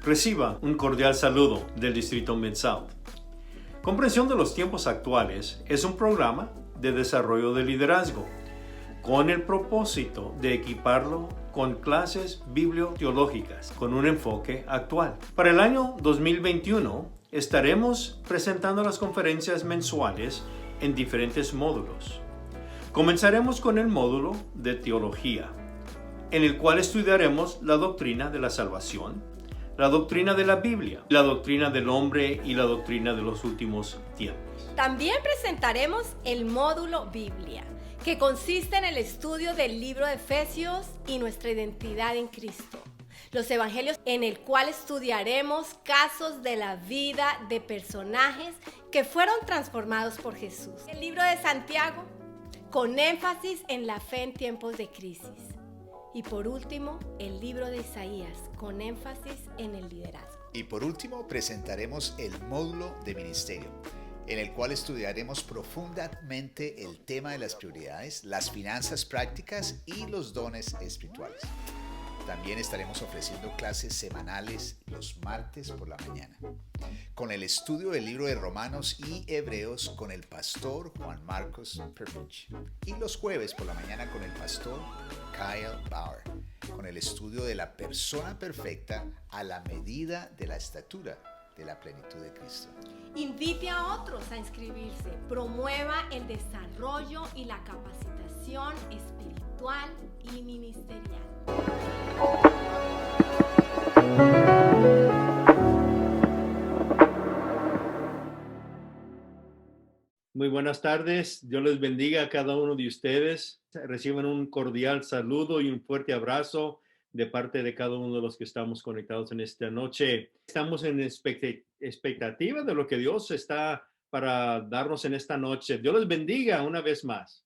Reciba un cordial saludo del Distrito Mid-South. Comprensión de los tiempos actuales es un programa de desarrollo de liderazgo con el propósito de equiparlo con clases biblioteológicas con un enfoque actual. Para el año 2021 estaremos presentando las conferencias mensuales en diferentes módulos. Comenzaremos con el módulo de teología, en el cual estudiaremos la doctrina de la salvación, la doctrina de la Biblia, la doctrina del hombre y la doctrina de los últimos tiempos. También presentaremos el módulo Biblia, que consiste en el estudio del libro de Efesios y nuestra identidad en Cristo. Los evangelios, en el cual estudiaremos casos de la vida de personajes que fueron transformados por Jesús. El libro de Santiago, con énfasis en la fe en tiempos de crisis. Y por último, el libro de Isaías, con énfasis en el liderazgo. Y por último, presentaremos el módulo de ministerio, en el cual estudiaremos profundamente el tema de las prioridades, las finanzas prácticas y los dones espirituales. También estaremos ofreciendo clases semanales los martes por la mañana, con el estudio del libro de Romanos y Hebreos con el pastor Juan Marcos Perpich, y los jueves por la mañana con el pastor Kyle Bauer, con el estudio de la persona perfecta a la medida de la estatura de la plenitud de Cristo. Invite a otros a inscribirse, promueva el desarrollo y la capacitación espiritual y ministerial. Muy buenas tardes, Dios les bendiga a cada uno de ustedes. Reciban un cordial saludo y un fuerte abrazo de parte de cada uno de los que estamos conectados en esta noche. Estamos en expectativa de lo que Dios está para darnos en esta noche. Dios les bendiga una vez más.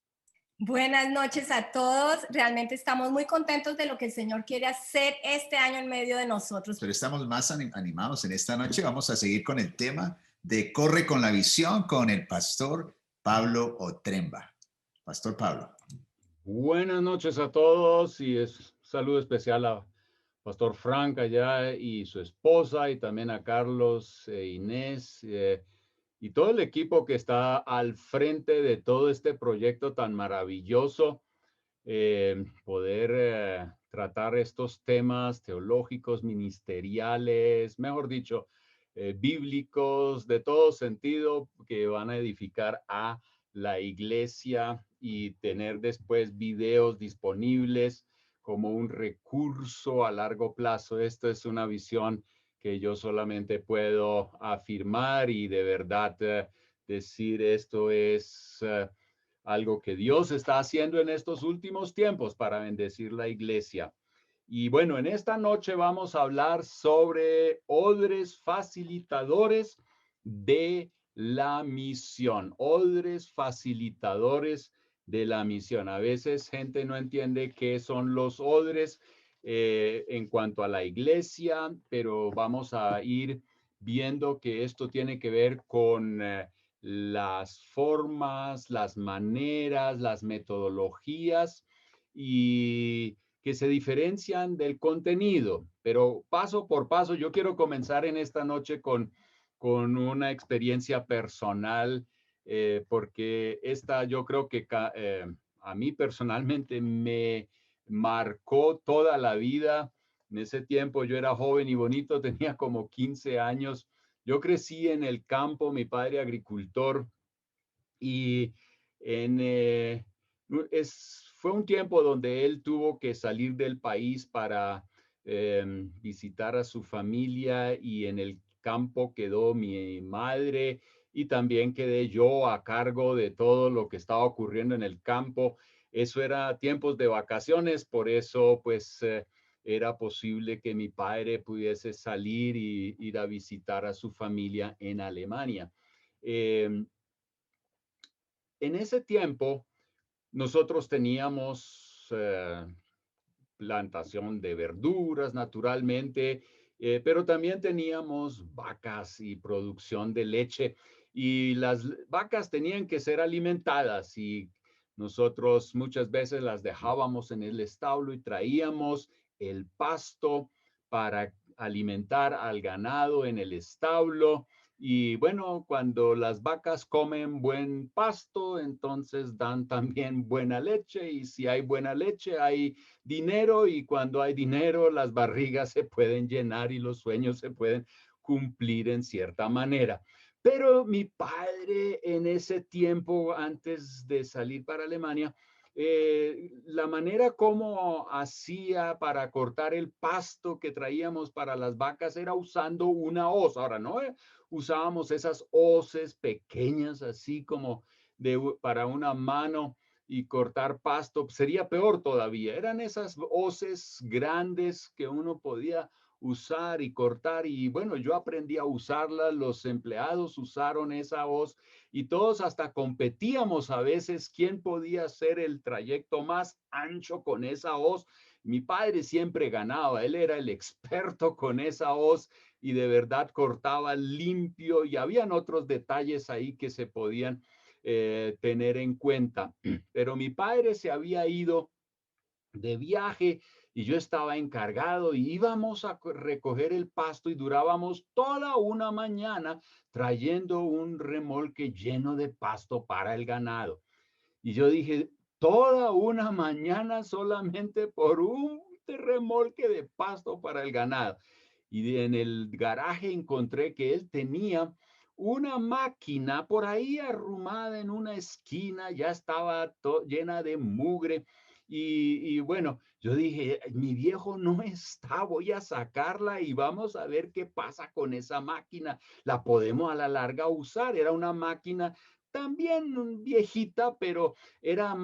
Buenas noches a todos. Realmente estamos muy contentos de lo que el Señor quiere hacer este año en medio de nosotros. Pero estamos más animados en esta noche. Vamos a seguir con el tema de Corre con la Visión con el pastor Pablo Otremba. Pastor Pablo. Buenas noches a todos y saludo especial a Pastor Frank allá y su esposa, y también a Carlos e Inés y todo el equipo que está al frente de todo este proyecto tan maravilloso, poder tratar estos temas teológicos, ministeriales, mejor dicho, bíblicos, de todo sentido, que van a edificar a la iglesia y tener después videos disponibles como un recurso a largo plazo. Esto es una visión que yo solamente puedo afirmar y de verdad decir esto es algo que Dios está haciendo en estos últimos tiempos para bendecir la iglesia. Y bueno, en esta noche vamos a hablar sobre odres facilitadores de la misión, odres facilitadores de la misión. A veces gente no entiende qué son los odres en cuanto a la iglesia, pero vamos a ir viendo que esto tiene que ver con las formas, las maneras, las metodologías y que se diferencian del contenido. Pero paso por paso, yo quiero comenzar en esta noche con una experiencia personal, porque esta yo creo que a mí personalmente me marcó toda la vida. En ese tiempo yo era joven y bonito, tenía como 15 años. Yo crecí en el campo, mi padre agricultor, y fue un tiempo donde él tuvo que salir del país para visitar a su familia, y en el campo quedó mi madre y también quedé yo a cargo de todo lo que estaba ocurriendo en el campo. Eso era tiempos de vacaciones, por eso pues era posible que mi padre pudiese salir y ir a visitar a su familia en Alemania. En ese tiempo nosotros teníamos plantación de verduras, naturalmente, pero también teníamos vacas y producción de leche, y las vacas tenían que ser alimentadas, y nosotros muchas veces las dejábamos en el establo y traíamos el pasto para alimentar al ganado en el establo. Y bueno, cuando las vacas comen buen pasto, entonces dan también buena leche. Y si hay buena leche, hay dinero. Y cuando hay dinero, las barrigas se pueden llenar y los sueños se pueden cumplir en cierta manera. Pero mi padre en ese tiempo, antes de salir para Alemania, la manera como hacía para cortar el pasto que traíamos para las vacas era usando una hoz. Ahora, no usábamos esas hoces pequeñas, así como para una mano y cortar pasto. Sería peor todavía. Eran esas hoces grandes que uno podía usar y cortar. Y bueno, yo aprendí a usarla. Los empleados usaron esa hoz y todos hasta competíamos a veces quién podía hacer el trayecto más ancho con esa hoz. Mi padre siempre ganaba. Él era el experto con esa hoz y de verdad cortaba limpio, y habían otros detalles ahí que se podían tener en cuenta. Pero mi padre se había ido de viaje y yo estaba encargado, y íbamos a recoger el pasto y durábamos toda una mañana trayendo un remolque lleno de pasto para el ganado. Y yo dije, toda una mañana solamente por un remolque de pasto para el ganado. Y en el garaje encontré que él tenía una máquina por ahí arrumada en una esquina, ya estaba llena de mugre. Y bueno, yo dije, mi viejo no está, voy a sacarla y vamos a ver qué pasa con esa máquina. La podemos a la larga usar. Era una máquina también viejita, pero era,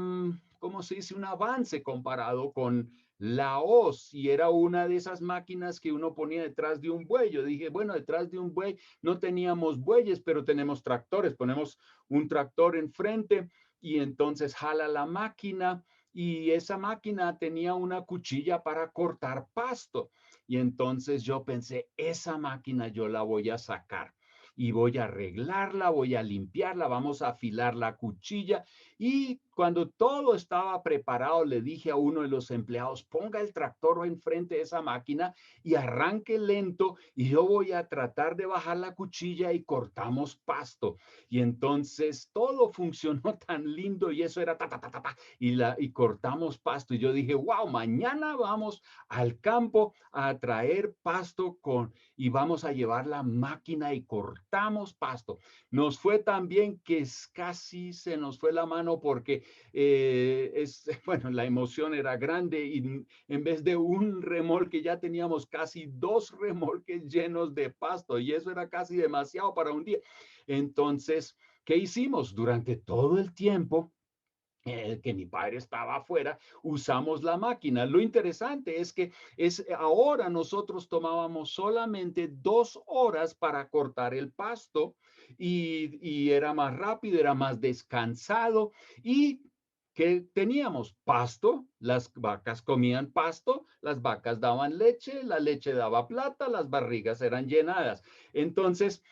¿cómo se dice? Un avance comparado con la hoz, y era una de esas máquinas que uno ponía detrás de un buey. Yo dije, bueno, detrás de un buey no teníamos bueyes, pero tenemos tractores. Ponemos un tractor enfrente y entonces jala la máquina, y esa máquina tenía una cuchilla para cortar pasto. Y entonces yo pensé, esa máquina yo la voy a sacar y voy a arreglarla, voy a limpiarla, vamos a afilar la cuchilla. Y cuando todo estaba preparado, le dije a uno de los empleados, ponga el tractor enfrente de esa máquina y arranque lento, y yo voy a tratar de bajar la cuchilla y cortamos pasto. Y entonces todo funcionó tan lindo, y eso era ta, ta, ta, ta, ta, y cortamos pasto. Y yo dije, wow, mañana vamos al campo a traer pasto y vamos a llevar la máquina y cortamos pasto. Nos fue tan bien que casi se nos fue la mano, porque bueno, la emoción era grande, y en vez de un remolque ya teníamos casi 2 remolques llenos de pasto, y eso era casi demasiado para un día. Entonces, ¿qué hicimos? Durante todo el tiempo que mi padre estaba afuera, usamos la máquina. Lo interesante es que ahora nosotros tomábamos solamente 2 horas para cortar el pasto, y era más rápido, era más descansado, y que teníamos pasto, las vacas comían pasto, las vacas daban leche, la leche daba plata, las barrigas eran llenadas. Entonces,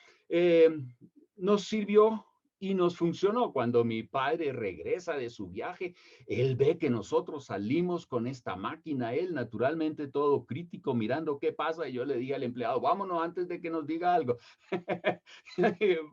nos sirvió y nos funcionó. Cuando mi padre regresa de su viaje, él ve que nosotros salimos con esta máquina, él naturalmente todo crítico, mirando qué pasa, y yo le dije al empleado, vámonos antes de que nos diga algo.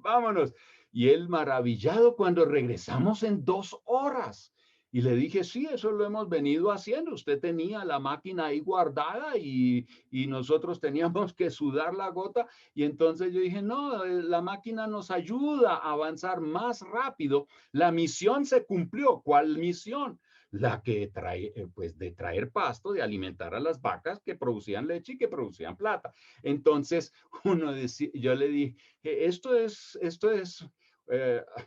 Vámonos. Y él maravillado cuando regresamos en 2 horas. Y le dije, sí, eso lo hemos venido haciendo. Usted tenía la máquina ahí guardada, y nosotros teníamos que sudar la gota. Y entonces yo dije, no, la máquina nos ayuda a avanzar más rápido. La misión se cumplió. ¿Cuál misión? La que trae, pues de traer pasto, de alimentar a las vacas que producían leche y que producían plata. Entonces yo le dije, esto es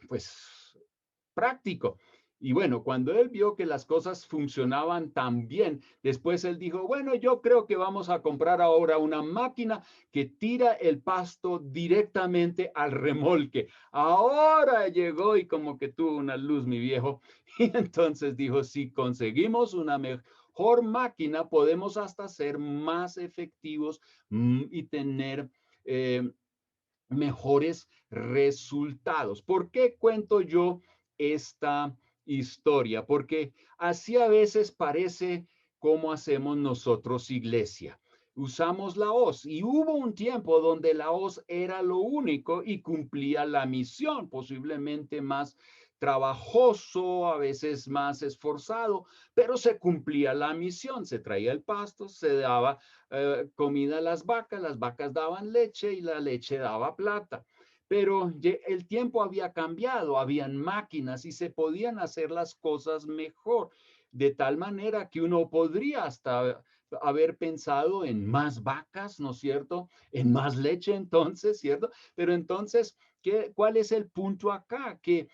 pues práctico. Y bueno, cuando él vio que las cosas funcionaban tan bien, después él dijo, bueno, yo creo que vamos a comprar ahora una máquina que tira el pasto directamente al remolque. Ahora llegó y como que tuvo una luz, mi viejo. Y entonces dijo, si conseguimos una mejor máquina, podemos hasta ser más efectivos y tener mejores resultados. ¿Por qué cuento yo esta historia? Porque así a veces parece como hacemos nosotros iglesia. usamos la hoz, y hubo un tiempo donde la hoz era lo único y cumplía la misión, posiblemente más trabajoso, a veces más esforzado, pero se cumplía la misión. Se traía el pasto, se daba comida a las vacas daban leche y la leche daba plata. Pero el tiempo había cambiado, habían máquinas y se podían hacer las cosas mejor, de tal manera que uno podría hasta haber pensado en más vacas, ¿no es cierto? En más leche entonces, ¿cierto? Pero entonces, ¿cuál es el punto acá? Que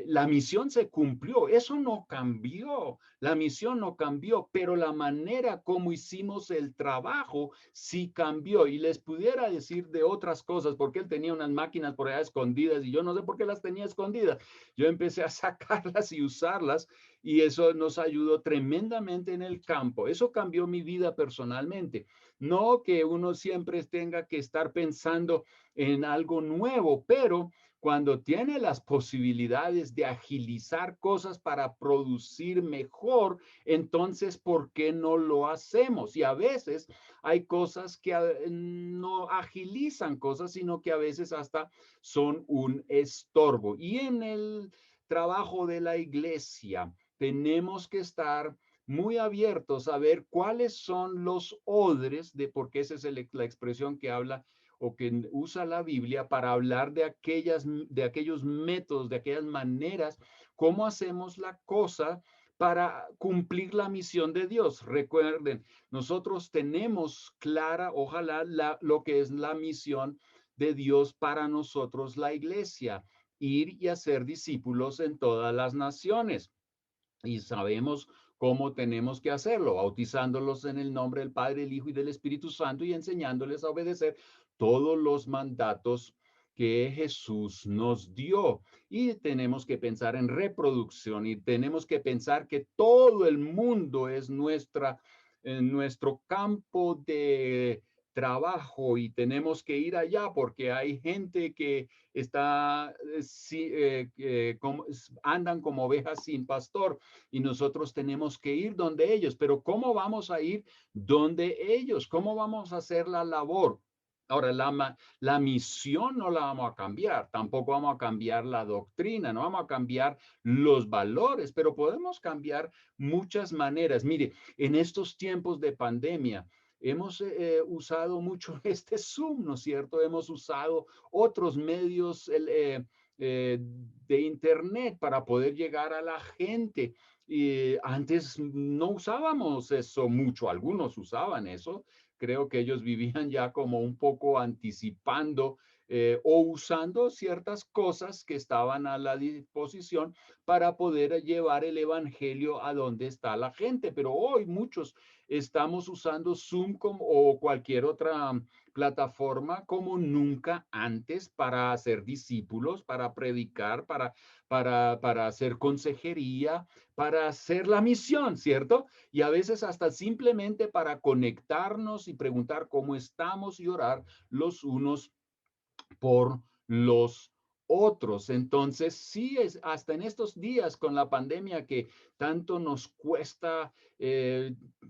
la misión se cumplió, eso no cambió, la misión no cambió, pero la manera como hicimos el trabajo sí cambió. Y les pudiera decir de otras cosas, porque él tenía unas máquinas por allá escondidas y yo no sé por qué las tenía escondidas. Yo empecé a sacarlas y usarlas y eso nos ayudó tremendamente en el campo. Eso cambió mi vida personalmente. No que uno siempre tenga que estar pensando en algo nuevo, pero cuando tiene las posibilidades de agilizar cosas para producir mejor, entonces, ¿por qué no lo hacemos? Y a veces hay cosas que no agilizan cosas, sino que a veces hasta son un estorbo. Y en el trabajo de la iglesia, tenemos que estar muy abiertos a ver cuáles son los odres, porque esa es la expresión que habla o que usa la Biblia para hablar de aquellos métodos, de aquellas maneras, cómo hacemos la cosa para cumplir la misión de Dios. Recuerden, nosotros tenemos clara, ojalá, lo que es la misión de Dios para nosotros, la iglesia, ir y hacer discípulos en todas las naciones. Y sabemos cómo tenemos que hacerlo, bautizándolos en el nombre del Padre, el Hijo y del Espíritu Santo y enseñándoles a obedecer todos los mandatos que Jesús nos dio. Y tenemos que pensar en reproducción y tenemos que pensar que todo el mundo es nuestro campo de trabajo y tenemos que ir allá porque hay gente que andan como ovejas sin pastor y nosotros tenemos que ir donde ellos. Pero ¿cómo vamos a ir donde ellos? ¿Cómo vamos a hacer la labor? Ahora, la misión no la vamos a cambiar, tampoco vamos a cambiar la doctrina, no vamos a cambiar los valores, pero podemos cambiar muchas maneras. Mire, en estos tiempos de pandemia, hemos usado mucho este Zoom, ¿no es cierto? Hemos usado otros medios de Internet para poder llegar a la gente. Y antes no usábamos eso mucho, algunos usaban eso. Creo que ellos vivían ya como un poco anticipando o usando ciertas cosas que estaban a la disposición para poder llevar el evangelio a donde está la gente. Pero hoy muchos estamos usando Zoom o cualquier otra plataforma como nunca antes para hacer discípulos, para predicar, para hacer consejería, para hacer la misión, ¿cierto? Y a veces hasta simplemente para conectarnos y preguntar cómo estamos y orar los unos por los otros. Entonces, sí, es hasta en estos días con la pandemia que tanto nos cuesta,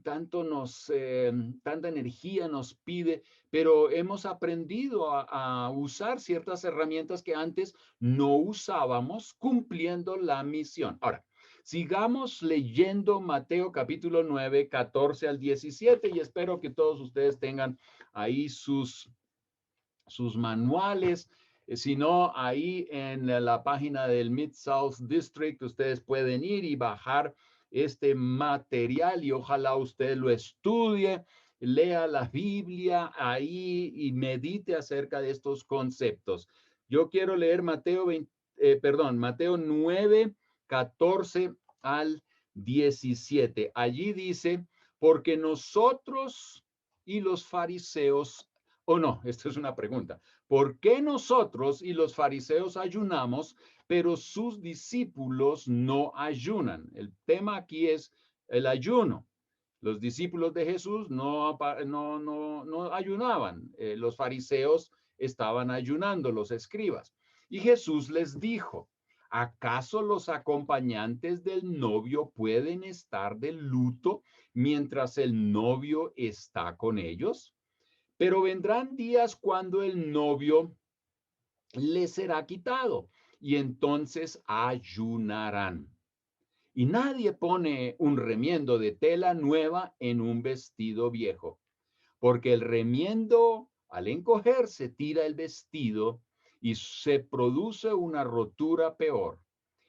tanta energía nos pide, pero hemos aprendido a usar ciertas herramientas que antes no usábamos cumpliendo la misión. Ahora, sigamos leyendo Mateo capítulo 9, 14 al 17 y espero que todos ustedes tengan ahí sus manuales. Si no, ahí en la página del Mid-South District ustedes pueden ir y bajar este material y ojalá usted lo estudie, lea la Biblia ahí y medite acerca de estos conceptos. Yo quiero leer Mateo 9, 14 al 17. Allí dice, porque nosotros y los fariseos, o no, esto es una pregunta. ¿Por qué nosotros y los fariseos ayunamos, pero sus discípulos no ayunan? El tema aquí es el ayuno. Los discípulos de Jesús no ayunaban. Los fariseos estaban ayunando, los escribas. Y Jesús les dijo, ¿Acaso los acompañantes del novio pueden estar de luto mientras el novio está con ellos? Pero vendrán días cuando el novio les será quitado y entonces ayunarán. Y nadie pone un remiendo de tela nueva en un vestido viejo, porque el remiendo al encogerse tira el vestido y se produce una rotura peor.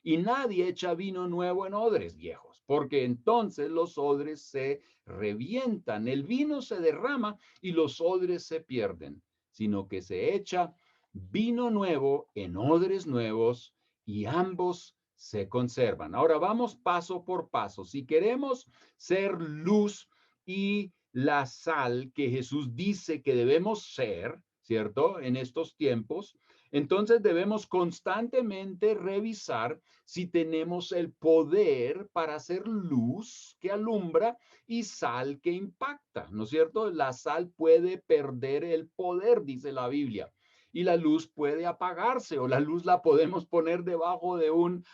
Y nadie echa vino nuevo en odres viejos, porque entonces los odres se revientan, el vino se derrama y los odres se pierden, sino que se echa vino nuevo en odres nuevos y ambos se conservan. Ahora vamos paso por paso. Si queremos ser luz y la sal que Jesús dice que debemos ser, ¿cierto? En estos tiempos, entonces debemos constantemente revisar si tenemos el poder para hacer luz que alumbra y sal que impacta, ¿no es cierto? La sal puede perder el poder, dice la Biblia. Y la luz puede apagarse o la luz la podemos poner debajo de un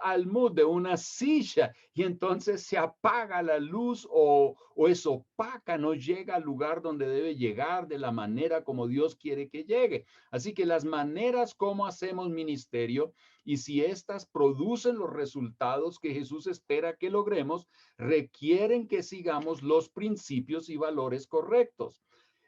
almud, de una silla, y entonces se apaga la luz o es opaca, no llega al lugar donde debe llegar de la manera como Dios quiere que llegue. Así que las maneras como hacemos ministerio y si éstas producen los resultados que Jesús espera que logremos, requieren que sigamos los principios y valores correctos.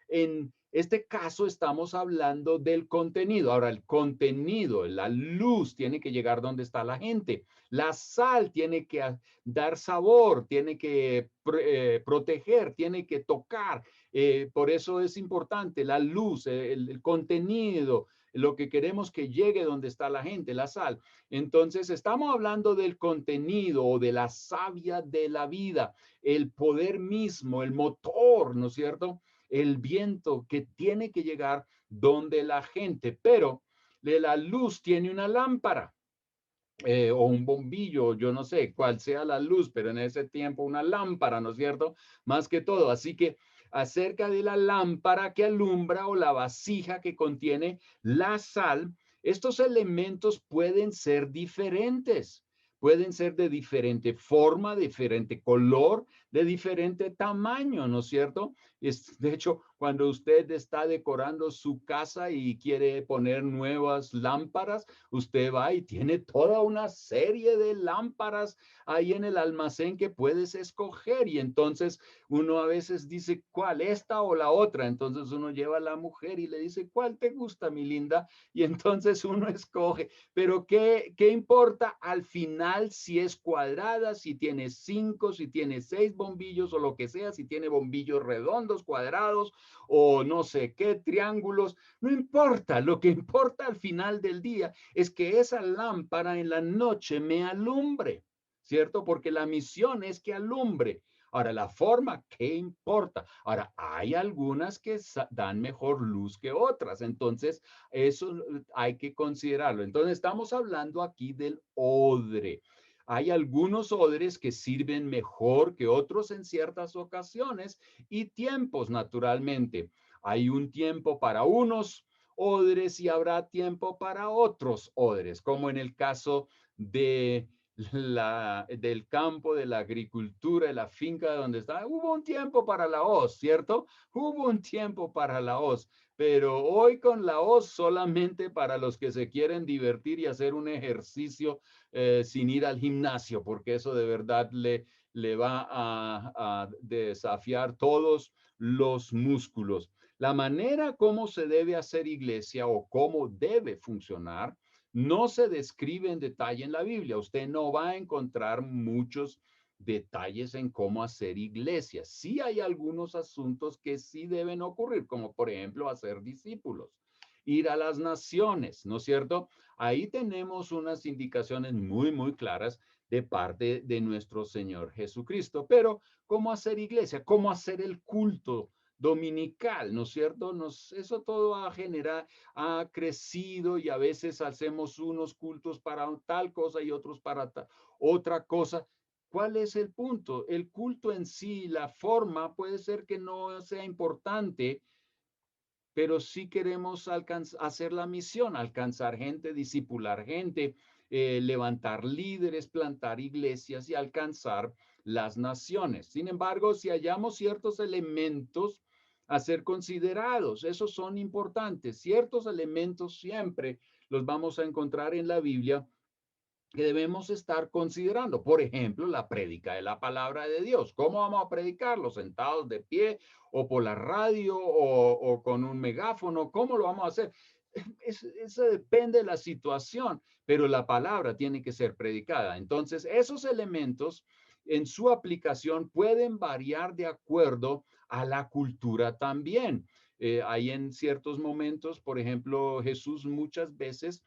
En este caso estamos hablando del contenido. Ahora, el contenido, la luz tiene que llegar donde está la gente. La sal tiene que dar sabor, tiene que proteger, tiene que tocar. Por eso es importante la luz, el contenido, lo que queremos que llegue donde está la gente, la sal. Entonces, estamos hablando del contenido o de la savia de la vida, el poder mismo, el motor, ¿no es cierto? El viento que tiene que llegar donde la gente, pero la luz tiene una lámpara o un bombillo, yo no sé cuál sea la luz, pero en ese tiempo una lámpara, ¿no es cierto? Más que todo, así que acerca de la lámpara que alumbra o la vasija que contiene la sal, estos elementos pueden ser diferentes. Pueden ser de diferente forma, diferente color, de diferente tamaño, ¿no es cierto? De hecho, cuando usted está decorando su casa y quiere poner nuevas lámparas, usted va y tiene toda una serie de lámparas ahí en el almacén que puedes escoger y entonces uno a veces dice, ¿cuál? ¿Esta o la otra? Entonces uno lleva a la mujer y le dice, ¿cuál te gusta, mi linda? Y entonces uno escoge. Pero ¿qué importa al final si es cuadrada, si tiene 5, si tiene 6 bombillos o lo que sea, si tiene bombillos redondos, cuadrados o no sé qué, triángulos? No importa, lo que importa al final del día es que esa lámpara en la noche me alumbre, ¿cierto? Porque la misión es que alumbre. Ahora, la forma, ¿qué importa? Ahora, hay algunas que dan mejor luz que otras, entonces eso hay que considerarlo. Entonces, estamos hablando aquí del odre. Hay algunos odres que sirven mejor que otros en ciertas ocasiones y tiempos, naturalmente. Hay un tiempo para unos odres y habrá tiempo para otros odres, como en el caso de del campo, de la agricultura, de la finca donde está. Hubo un tiempo para la hoz, ¿cierto? Hubo un tiempo para la hoz, pero hoy con la hoz solamente para los que se quieren divertir y hacer un ejercicio sin ir al gimnasio, porque eso de verdad le va a desafiar todos los músculos. La manera como se debe hacer iglesia o cómo debe funcionar no se describe en detalle en la Biblia. Usted no va a encontrar muchos detalles en cómo hacer iglesia. Sí hay algunos asuntos que sí deben ocurrir, como por ejemplo hacer discípulos, ir a las naciones, ¿no es cierto? Ahí tenemos unas indicaciones muy claras de parte de nuestro Señor Jesucristo. Pero, ¿cómo hacer iglesia? ¿Cómo hacer el culto dominical? ¿No es cierto? Eso todo ha crecido y a veces hacemos unos cultos para tal cosa y otros para otra cosa. ¿Cuál es el punto? El culto en sí, la forma, puede ser que no sea importante, pero sí queremos hacer la misión, alcanzar gente, discipular gente, levantar líderes, plantar iglesias y alcanzar las naciones. Sin embargo, si hallamos ciertos elementos a ser considerados, esos son importantes. Ciertos elementos siempre los vamos a encontrar en la Biblia que debemos estar considerando. Por ejemplo, la prédica de la palabra de Dios. ¿Cómo vamos a predicarlo? ¿Sentados de pie o por la radio o con un megáfono? ¿Cómo lo vamos a hacer? Eso depende de la situación, pero la palabra tiene que ser predicada. Entonces, esos elementos en su aplicación pueden variar de acuerdo a la cultura también. Hay en ciertos momentos, por ejemplo, Jesús muchas veces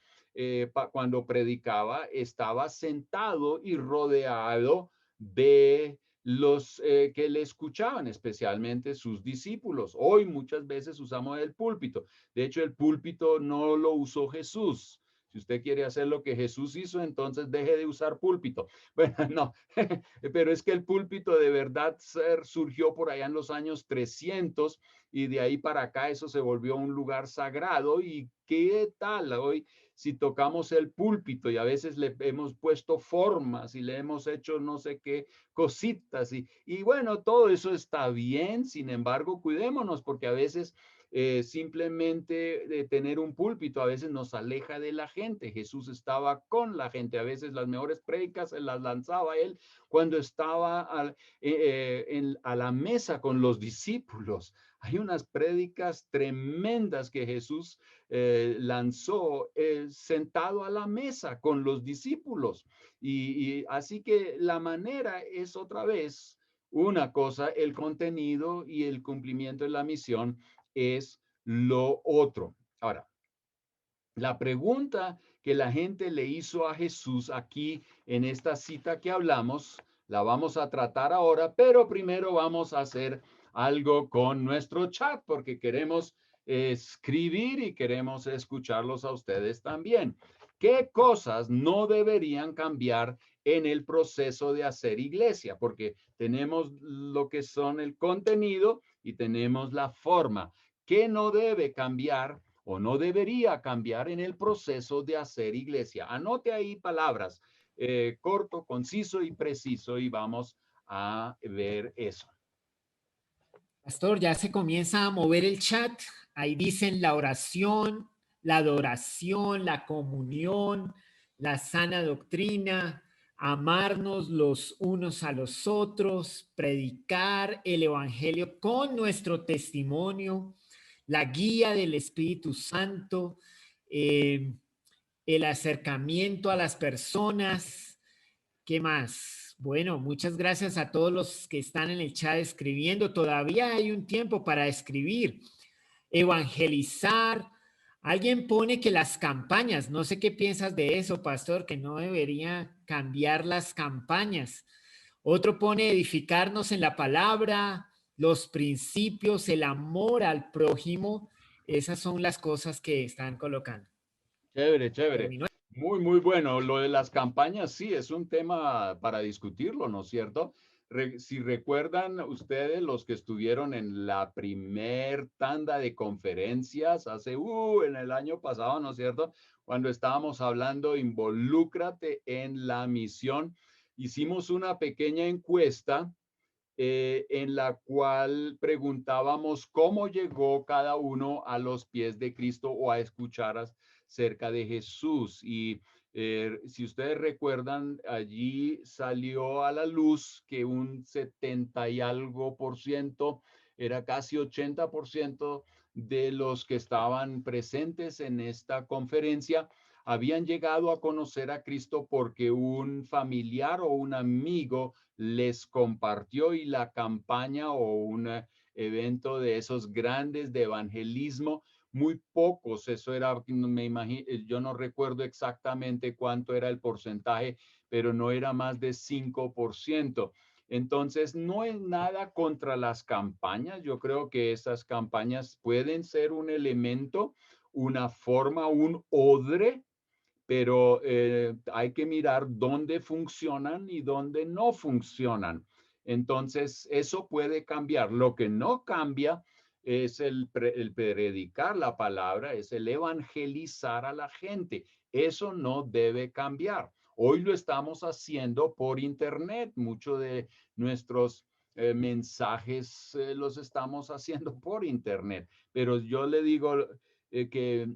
cuando predicaba estaba sentado y rodeado de los que le escuchaban, especialmente sus discípulos. Hoy muchas veces usamos el púlpito. De hecho, el púlpito no lo usó Jesús. Si usted quiere hacer lo que Jesús hizo, entonces deje de usar púlpito. Bueno, no, pero es que el púlpito de verdad surgió por allá en los años 300 y de ahí para acá eso se volvió un lugar sagrado. ¿Y qué tal hoy? Si tocamos el púlpito y a veces le hemos puesto formas y le hemos hecho no sé qué cositas y bueno, todo eso está bien, sin embargo, cuidémonos porque a veces simplemente de tener un púlpito a veces nos aleja de la gente. Jesús estaba con la gente, a veces las mejores prédicas se las lanzaba él cuando estaba a la mesa con los discípulos. Hay unas prédicas tremendas que Jesús lanzó sentado a la mesa con los discípulos. Y así que la manera es otra vez una cosa, el contenido y el cumplimiento de la misión es lo otro. Ahora, la pregunta que la gente le hizo a Jesús aquí en esta cita que hablamos, la vamos a tratar ahora, pero primero vamos a hacer algo con nuestro chat porque queremos escribir y queremos escucharlos a ustedes también. ¿Qué cosas no deberían cambiar en el proceso de hacer iglesia? Porque tenemos lo que son el contenido y tenemos la forma. ¿Qué no debe cambiar o no debería cambiar en el proceso de hacer iglesia? Anote ahí palabras, corto, conciso y preciso y vamos a ver eso. Pastor, ya se comienza a mover el chat. Ahí dicen la oración, la adoración, la comunión, la sana doctrina, amarnos los unos a los otros, predicar el evangelio con nuestro testimonio, la guía del Espíritu Santo, el acercamiento a las personas. ¿Qué más? Bueno, muchas gracias a todos los que están en el chat escribiendo. Todavía hay un tiempo para escribir. Evangelizar. Alguien pone que las campañas, no sé qué piensas de eso, pastor, que no debería cambiar las campañas. Otro pone edificarnos en la palabra, los principios, el amor al prójimo. Esas son las cosas que están colocando. Chévere, chévere. Terminó. Muy, muy bueno. Lo de las campañas, sí, es un tema para discutirlo, ¿no es cierto? Si recuerdan ustedes los que estuvieron en la primer tanda de conferencias hace, en el año pasado, ¿no es cierto? Cuando estábamos hablando, involúcrate en la misión, hicimos una pequeña encuesta en la cual preguntábamos cómo llegó cada uno a los pies de Cristo o a escuchar acerca de Jesús. Y si ustedes recuerdan, allí salió a la luz que un 70 y algo por ciento, era casi 80% de los que estaban presentes en esta conferencia habían llegado a conocer a Cristo porque un familiar o un amigo les compartió, y la campaña o un evento de esos grandes de evangelismo, muy pocos, eso era, me imagino, yo no recuerdo exactamente cuánto era el porcentaje, pero no era más de 5%. Entonces, no es nada contra las campañas. Yo creo que esas campañas pueden ser un elemento, una forma, un odre, pero hay que mirar dónde funcionan y dónde no funcionan. Entonces, eso puede cambiar. Lo que no cambia es el predicar la palabra, es el evangelizar a la gente. Eso no debe cambiar. Hoy lo estamos haciendo por internet. Muchos de nuestros mensajes los estamos haciendo por internet. Pero yo le digo que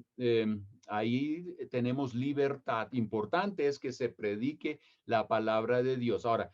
ahí tenemos libertad. Importante es que se predique la palabra de Dios. Ahora,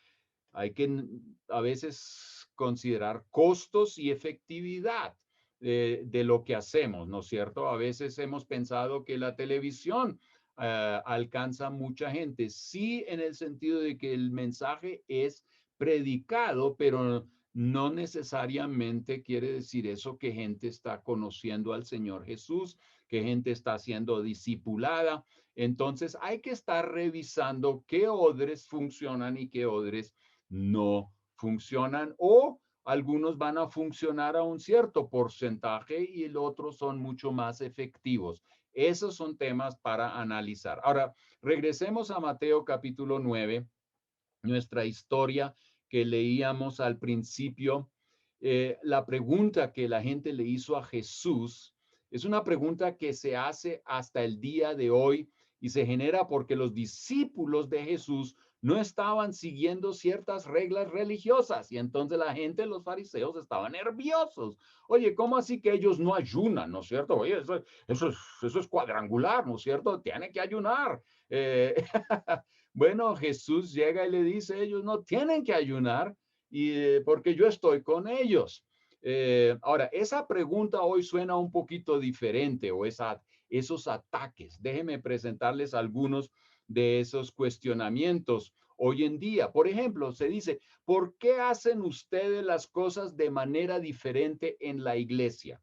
hay que a veces considerar costos y efectividad de lo que hacemos, ¿no es cierto? A veces hemos pensado que la televisión alcanza mucha gente. Sí, en el sentido de que el mensaje es predicado, pero no necesariamente quiere decir eso que gente está conociendo al Señor Jesús, que gente está siendo discipulada. Entonces hay que estar revisando qué odres funcionan y qué odres no funcionan, o algunos van a funcionar a un cierto porcentaje y el otro son mucho más efectivos. Esos son temas para analizar. Ahora, regresemos a Mateo capítulo 9, nuestra historia que leíamos al principio. La pregunta que la gente le hizo a Jesús es una pregunta que se hace hasta el día de hoy y se genera porque los discípulos de Jesús no estaban siguiendo ciertas reglas religiosas y entonces la gente, los fariseos, estaban nerviosos. Oye, ¿cómo así que ellos no ayunan, no es cierto? Oye, eso es cuadrangular, ¿no es cierto? Tienen que ayunar. Bueno, Jesús llega y le dice, ellos no tienen que ayunar porque yo estoy con ellos. Ahora, esa pregunta hoy suena un poquito diferente o esos ataques. Déjenme presentarles algunos de esos cuestionamientos hoy en día. Por ejemplo, se dice, ¿por qué hacen ustedes las cosas de manera diferente en la iglesia?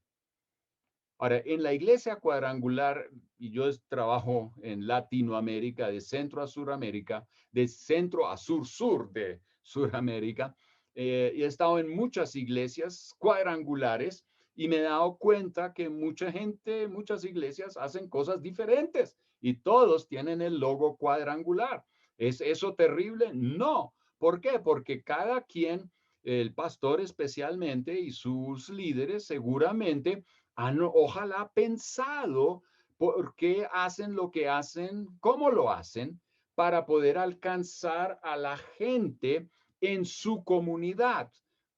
Ahora, en la iglesia cuadrangular, y yo trabajo en Latinoamérica, de centro a suramérica, de centro a sur de Suramérica, y he estado en muchas iglesias cuadrangulares y me he dado cuenta que mucha gente, muchas iglesias hacen cosas diferentes y todos tienen el logo cuadrangular. ¿Es eso terrible? No. ¿Por qué? Porque cada quien, el pastor especialmente y sus líderes seguramente han ojalá pensado por qué hacen lo que hacen, cómo lo hacen, para poder alcanzar a la gente en su comunidad.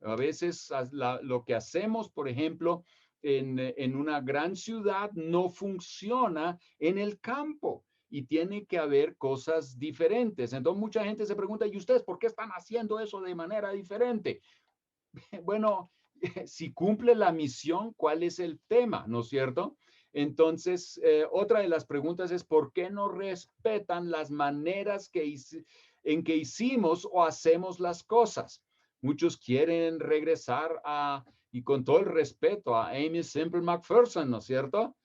A veces lo que hacemos, por ejemplo, en una gran ciudad no funciona en el campo y tiene que haber cosas diferentes. Entonces mucha gente se pregunta, ¿y ustedes por qué están haciendo eso de manera diferente? Bueno, si cumple la misión, ¿cuál es el tema? ¿No es cierto? Entonces, otra de las preguntas es, ¿por qué no respetan las maneras en que hicimos o hacemos las cosas? Muchos quieren regresar y con todo el respeto, a Amy Semple McPherson, ¿no es cierto?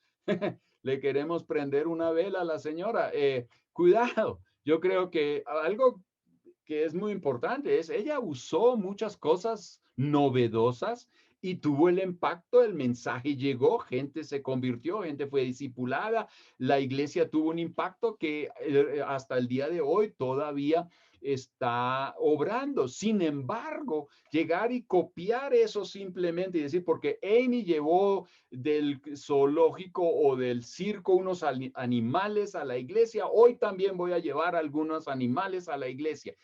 Le queremos prender una vela a la señora. Cuidado, yo creo que algo que es muy importante es, ella usó muchas cosas novedosas y tuvo el impacto, el mensaje llegó, gente se convirtió, gente fue discipulada, la iglesia tuvo un impacto que hasta el día de hoy todavía está obrando. Sin embargo, llegar y copiar eso simplemente y decir, porque Amy llevó del zoológico o del circo unos animales a la iglesia, hoy también voy a llevar algunos animales a la iglesia.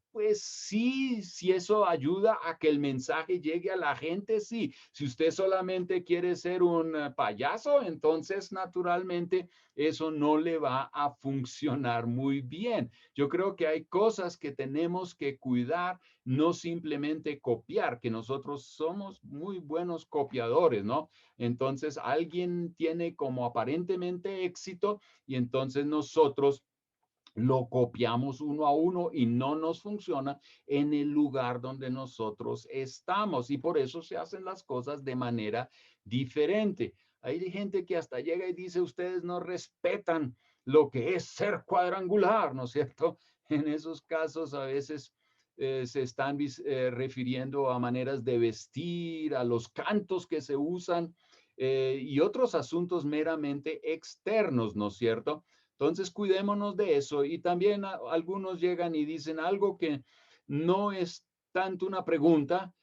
Pues sí, si eso ayuda a que el mensaje llegue a la gente, sí. Si usted solamente quiere ser un payaso, entonces naturalmente eso no le va a funcionar muy bien. Yo creo que hay cosas que tenemos que cuidar, no simplemente copiar, que nosotros somos muy buenos copiadores, ¿no? Entonces alguien tiene como aparentemente éxito y entonces nosotros lo copiamos uno a uno y no nos funciona en el lugar donde nosotros estamos y por eso se hacen las cosas de manera diferente. Hay gente que hasta llega y dice, ustedes no respetan lo que es ser cuadrangular, ¿no es cierto? En esos casos a veces se están refiriendo a maneras de vestir, a los cantos que se usan y otros asuntos meramente externos, ¿no es cierto? Entonces, cuidémonos de eso. Y también algunos llegan y dicen algo que no es tanto una pregunta,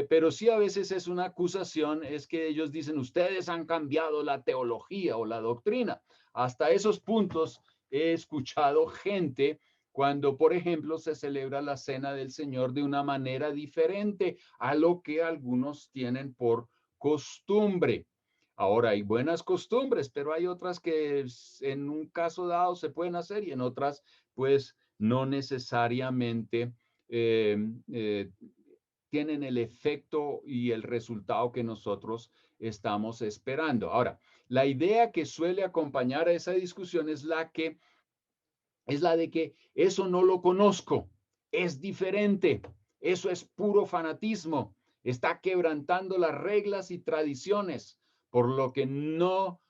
pero sí a veces es una acusación, es que ellos dicen, ustedes han cambiado la teología o la doctrina. Hasta esos puntos he escuchado gente cuando, por ejemplo, se celebra la Cena del Señor de una manera diferente a lo que algunos tienen por costumbre. Ahora, hay buenas costumbres, pero hay otras que en un caso dado se pueden hacer y en otras, pues, no necesariamente eh, eh, tienen el efecto y el resultado que nosotros estamos esperando. Ahora, la idea que suele acompañar a esa discusión es la de que eso no lo conozco, es diferente, eso es puro fanatismo, está quebrantando las reglas y tradiciones, por lo que no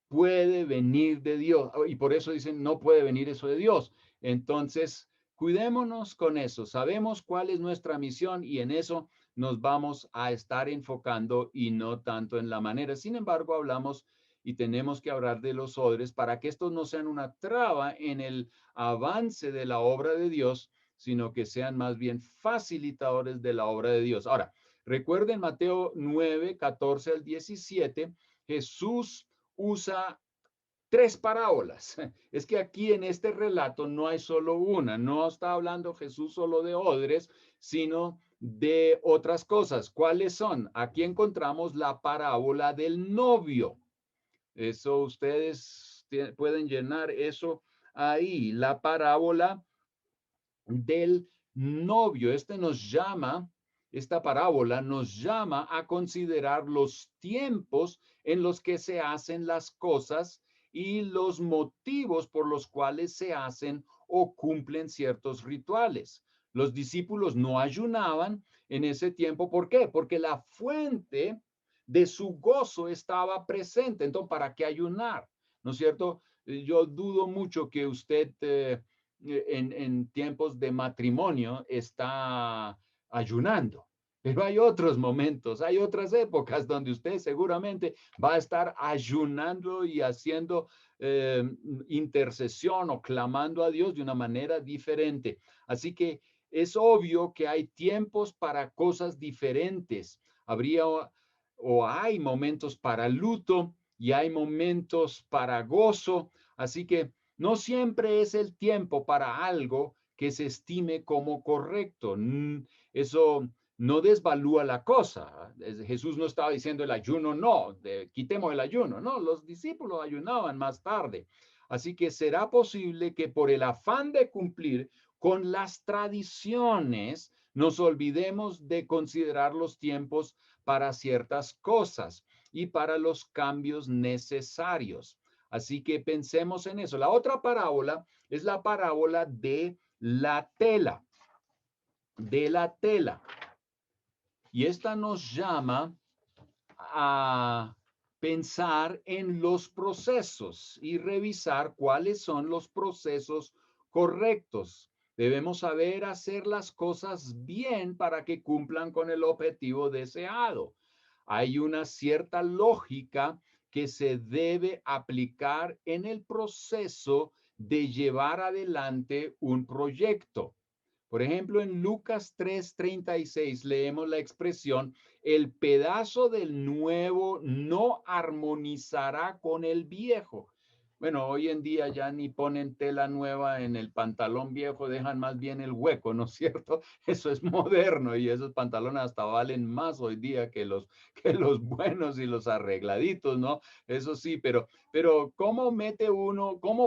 puede venir de Dios. Y por eso dicen, no puede venir eso de Dios. Entonces, cuidémonos con eso. Sabemos cuál es nuestra misión y en eso nos vamos a estar enfocando y no tanto en la manera. Sin embargo, hablamos y tenemos que hablar de los odres para que estos no sean una traba en el avance de la obra de Dios, sino que sean más bien facilitadores de la obra de Dios. Ahora, recuerden Mateo 9, 14 al 17, Jesús usa tres parábolas. Es que aquí en este relato no hay solo una, no está hablando Jesús solo de odres, sino de otras cosas. ¿Cuáles son? Aquí encontramos la parábola del novio. Eso ustedes pueden llenar eso ahí, la parábola del novio. Esta parábola nos llama a considerar los tiempos en los que se hacen las cosas y los motivos por los cuales se hacen o cumplen ciertos rituales. Los discípulos no ayunaban en ese tiempo. ¿Por qué? Porque la fuente de su gozo estaba presente. Entonces, ¿para qué ayunar? ¿No es cierto? Yo dudo mucho que usted en tiempos de matrimonio está ayunando. Pero hay otros momentos, hay otras épocas donde usted seguramente va a estar ayunando y haciendo intercesión o clamando a Dios de una manera diferente. Así que es obvio que hay tiempos para cosas diferentes. Habría o hay momentos para luto y hay momentos para gozo. Así que no siempre es el tiempo para algo que se estime como correcto. Eso no desvalúa la cosa. Jesús no estaba diciendo el ayuno, no, quitemos el ayuno. No, los discípulos ayunaban más tarde. Así que será posible que por el afán de cumplir con las tradiciones nos olvidemos de considerar los tiempos para ciertas cosas y para los cambios necesarios. Así que pensemos en eso. La otra parábola es la parábola de la tela. Y esta nos llama a pensar en los procesos y revisar cuáles son los procesos correctos. Debemos saber hacer las cosas bien para que cumplan con el objetivo deseado. Hay una cierta lógica que se debe aplicar en el proceso de llevar adelante un proyecto. Por ejemplo, en Lucas 3:36 leemos la expresión, el pedazo del nuevo no armonizará con el viejo. Bueno, hoy en día ya ni ponen tela nueva en el pantalón viejo, dejan más bien el hueco, ¿no es cierto? Eso es moderno y esos pantalones hasta valen más hoy día que los buenos y los arregladitos, ¿no? Eso sí, pero cómo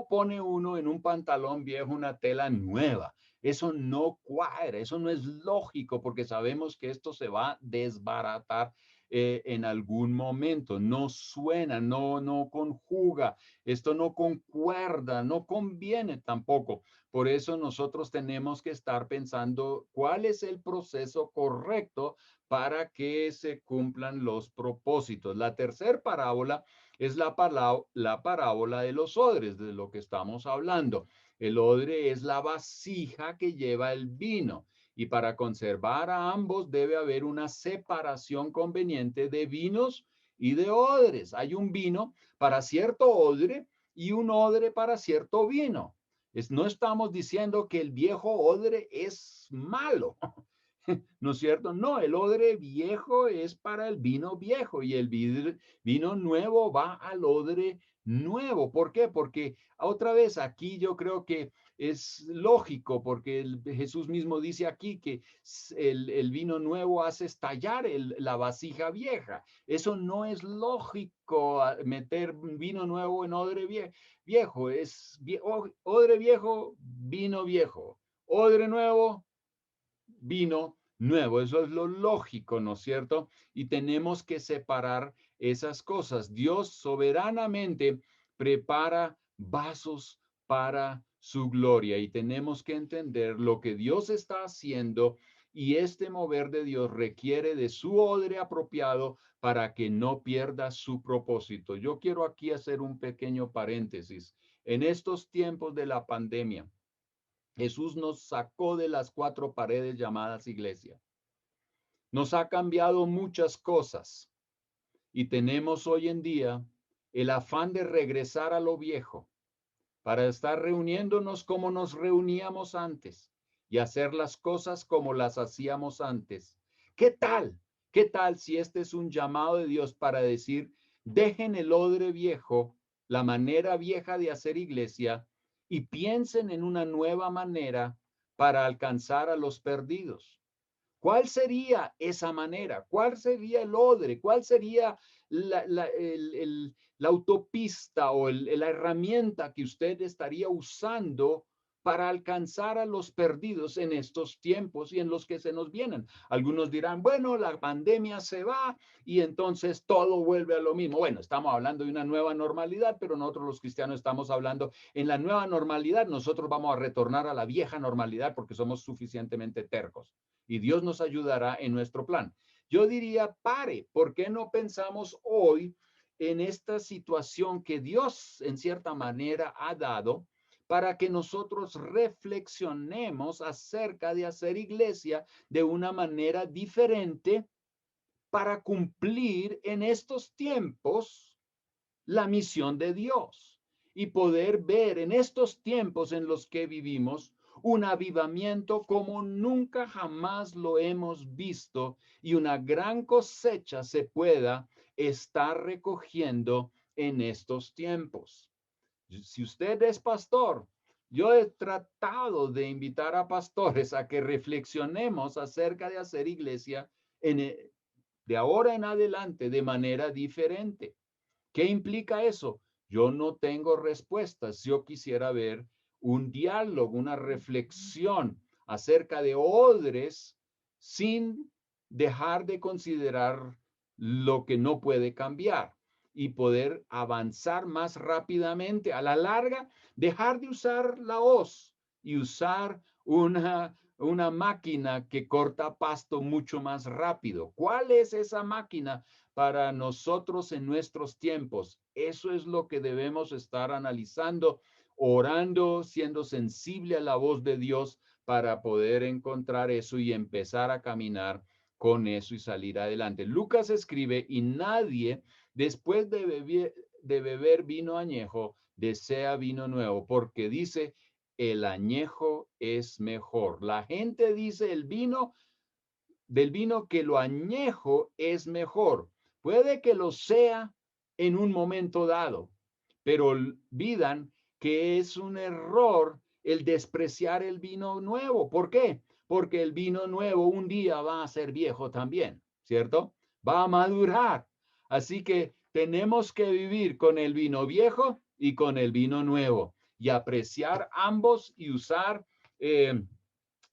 pone uno en un pantalón viejo una tela nueva? Eso no cuadra, eso no es lógico porque sabemos que esto se va a desbaratar en algún momento. No suena, no conjuga, esto no concuerda, no conviene tampoco. Por eso nosotros tenemos que estar pensando cuál es el proceso correcto para que se cumplan los propósitos. La tercera parábola es la parábola de los odres, de lo que estamos hablando. El odre es la vasija que lleva el vino y para conservar a ambos debe haber una separación conveniente de vinos y de odres. Hay un vino para cierto odre y un odre para cierto vino. No estamos diciendo que el viejo odre es malo. ¿No es cierto? No, el odre viejo es para el vino viejo y el vino nuevo va al odre nuevo. ¿Por qué? Porque otra vez aquí yo creo que es lógico, porque Jesús mismo dice aquí que el vino nuevo hace estallar la vasija vieja. Eso no es lógico, meter vino nuevo en odre viejo. Es odre viejo, vino viejo. Odre nuevo, vino nuevo. Eso es lo lógico, ¿no es cierto? Y tenemos que separar esas cosas. Dios soberanamente prepara vasos para su gloria y tenemos que entender lo que Dios está haciendo, y este mover de Dios requiere de su odre apropiado para que no pierda su propósito. Yo quiero aquí hacer un pequeño paréntesis. En estos tiempos de la pandemia, Jesús nos sacó de las cuatro paredes llamadas iglesia. Nos ha cambiado muchas cosas y tenemos hoy en día el afán de regresar a lo viejo para estar reuniéndonos como nos reuníamos antes y hacer las cosas como las hacíamos antes. ¿Qué tal? ¿Qué tal si este es un llamado de Dios para decir, dejen el odre viejo, la manera vieja de hacer iglesia, y piensen en una nueva manera para alcanzar a los perdidos? ¿Cuál sería esa manera? ¿Cuál sería el odre? ¿Cuál sería la autopista o la herramienta que usted estaría usando para alcanzar a los perdidos en estos tiempos y en los que se nos vienen? Algunos dirán, bueno, la pandemia se va y entonces todo vuelve a lo mismo. Bueno, estamos hablando de una nueva normalidad, pero nosotros los cristianos estamos hablando en la nueva normalidad. Nosotros vamos a retornar a la vieja normalidad porque somos suficientemente tercos. Y Dios nos ayudará en nuestro plan. Yo diría, ¿por qué no pensamos hoy en esta situación que Dios en cierta manera ha dado para que nosotros reflexionemos acerca de hacer iglesia de una manera diferente para cumplir en estos tiempos la misión de Dios y poder ver en estos tiempos en los que vivimos un avivamiento como nunca jamás lo hemos visto y una gran cosecha se pueda estar recogiendo en estos tiempos? Si usted es pastor, yo he tratado de invitar a pastores a que reflexionemos acerca de hacer iglesia de ahora en adelante de manera diferente. ¿Qué implica eso? Yo no tengo respuestas. Yo quisiera ver un diálogo, una reflexión acerca de odres sin dejar de considerar lo que no puede cambiar y poder avanzar más rápidamente. A la larga, dejar de usar la hoz y usar una máquina que corta pasto mucho más rápido. ¿Cuál es esa máquina para nosotros en nuestros tiempos? Eso es lo que debemos estar analizando, orando, siendo sensible a la voz de Dios para poder encontrar eso y empezar a caminar con eso y salir adelante. Lucas escribe, y nadie después de beber vino añejo desea vino nuevo, porque dice, el añejo es mejor. La gente dice del vino que lo añejo es mejor. Puede que lo sea en un momento dado, pero olvidan que es un error el despreciar el vino nuevo. ¿Por qué? Porque el vino nuevo un día va a ser viejo también, ¿cierto? Va a madurar. Así que tenemos que vivir con el vino viejo y con el vino nuevo y apreciar ambos y usar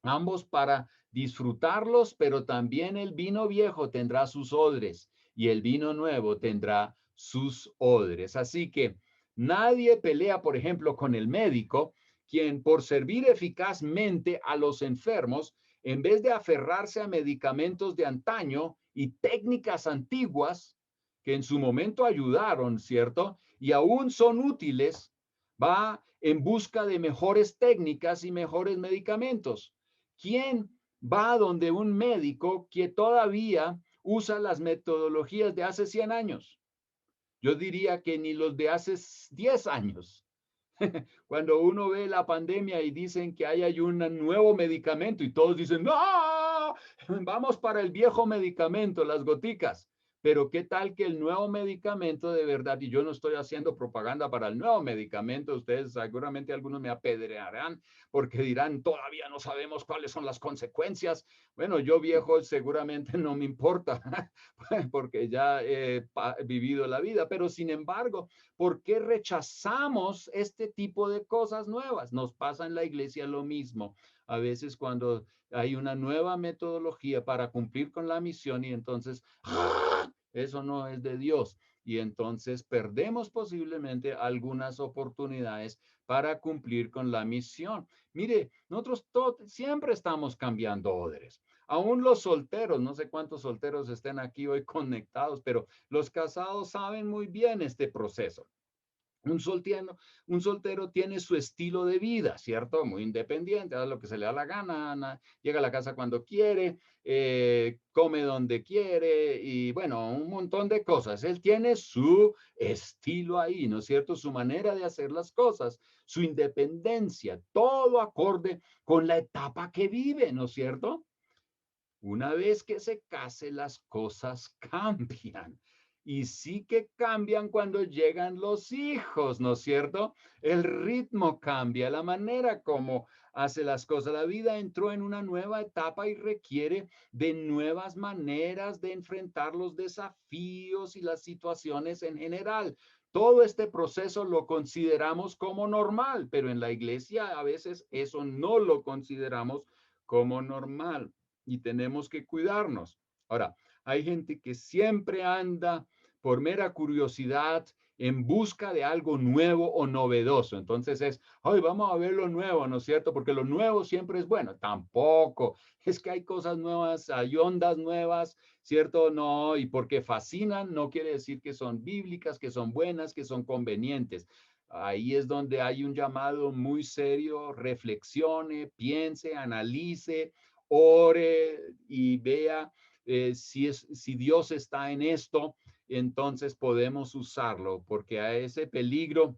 ambos para disfrutarlos, pero también el vino viejo tendrá sus odres y el vino nuevo tendrá sus odres. Así que nadie pelea, por ejemplo, con el médico, quien por servir eficazmente a los enfermos, en vez de aferrarse a medicamentos de antaño y técnicas antiguas que en su momento ayudaron, ¿cierto? Y aún son útiles, va en busca de mejores técnicas y mejores medicamentos. ¿Quién va donde un médico que todavía usa las metodologías de hace 100 años? Yo diría que ni los de hace 10 años. Cuando uno ve la pandemia y dicen que hay un nuevo medicamento y todos dicen, ¡no! vamos para el viejo medicamento, las goticas. Pero ¿qué tal que el nuevo medicamento de verdad? Y yo no estoy haciendo propaganda para el nuevo medicamento. Ustedes seguramente algunos me apedrearán porque dirán, todavía no sabemos cuáles son las consecuencias. Bueno, yo viejo seguramente no me importa porque ya he vivido la vida. Pero sin embargo, ¿por qué rechazamos este tipo de cosas nuevas? Nos pasa en la iglesia lo mismo. A veces cuando hay una nueva metodología para cumplir con la misión y entonces eso no es de Dios. Y entonces perdemos posiblemente algunas oportunidades para cumplir con la misión. Mire, nosotros siempre estamos cambiando odres. Aún los solteros, no sé cuántos solteros estén aquí hoy conectados, pero los casados saben muy bien este proceso. Un soltero tiene su estilo de vida, ¿cierto? Muy independiente, hace lo que se le da la gana, llega a la casa cuando quiere, come donde quiere y bueno, un montón de cosas. Él tiene su estilo ahí, ¿no es cierto? Su manera de hacer las cosas, su independencia, todo acorde con la etapa que vive, ¿no es cierto? Una vez que se case, las cosas cambian. Y sí que cambian cuando llegan los hijos, ¿no es cierto? El ritmo cambia, la manera como hace las cosas. La vida entró en una nueva etapa y requiere de nuevas maneras de enfrentar los desafíos y las situaciones en general. Todo este proceso lo consideramos como normal, pero en la iglesia a veces eso no lo consideramos como normal y tenemos que cuidarnos. Ahora, hay gente que siempre anda por mera curiosidad en busca de algo nuevo o novedoso. Entonces es, hoy vamos a ver lo nuevo, ¿no es cierto? Porque lo nuevo siempre es bueno. Tampoco. Es que hay cosas nuevas, hay ondas nuevas, ¿cierto? No, y porque fascinan no quiere decir que son bíblicas, que son buenas, que son convenientes. Ahí es donde hay un llamado muy serio, reflexione, piense, analice, ore y vea si Dios está en esto, entonces podemos usarlo, porque a ese peligro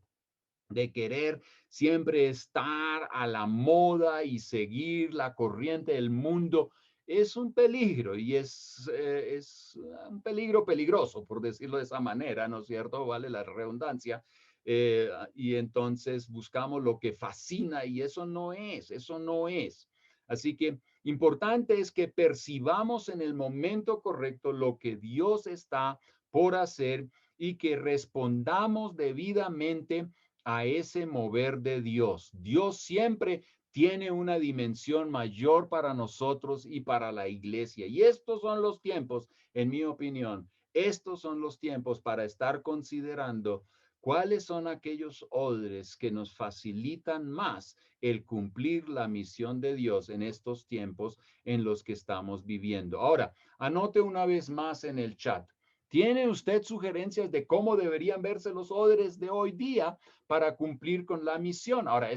de querer siempre estar a la moda y seguir la corriente del mundo, es un peligro y es un peligro peligroso, por decirlo de esa manera, ¿no es cierto? Vale la redundancia. Y entonces buscamos lo que fascina y eso no es, eso no es. Así que importante es que percibamos en el momento correcto lo que Dios está por hacer y que respondamos debidamente a ese mover de Dios. Dios siempre tiene una dimensión mayor para nosotros y para la iglesia. Y estos son los tiempos, en mi opinión, estos son los tiempos para estar considerando cuáles son aquellos odres que nos facilitan más el cumplir la misión de Dios en estos tiempos en los que estamos viviendo. Ahora, anote una vez más en el chat. ¿Tiene usted sugerencias de cómo deberían verse los odres de hoy día para cumplir con la misión? Ahora,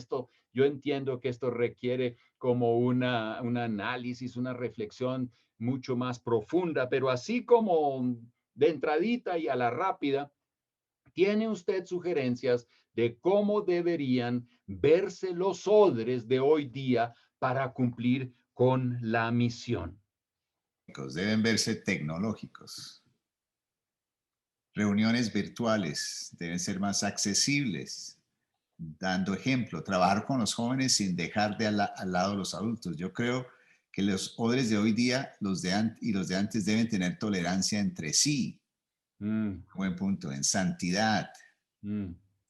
yo entiendo que esto requiere como un análisis, una reflexión mucho más profunda, pero así como de entradita y a la rápida, ¿tiene usted sugerencias de cómo deberían verse los odres de hoy día para cumplir con la misión? Deben verse tecnológicos. Reuniones virtuales deben ser más accesibles, dando ejemplo, trabajar con los jóvenes sin dejar al lado los adultos. Yo creo que los odres de hoy día y los de antes deben tener tolerancia entre sí. Buen punto. En santidad,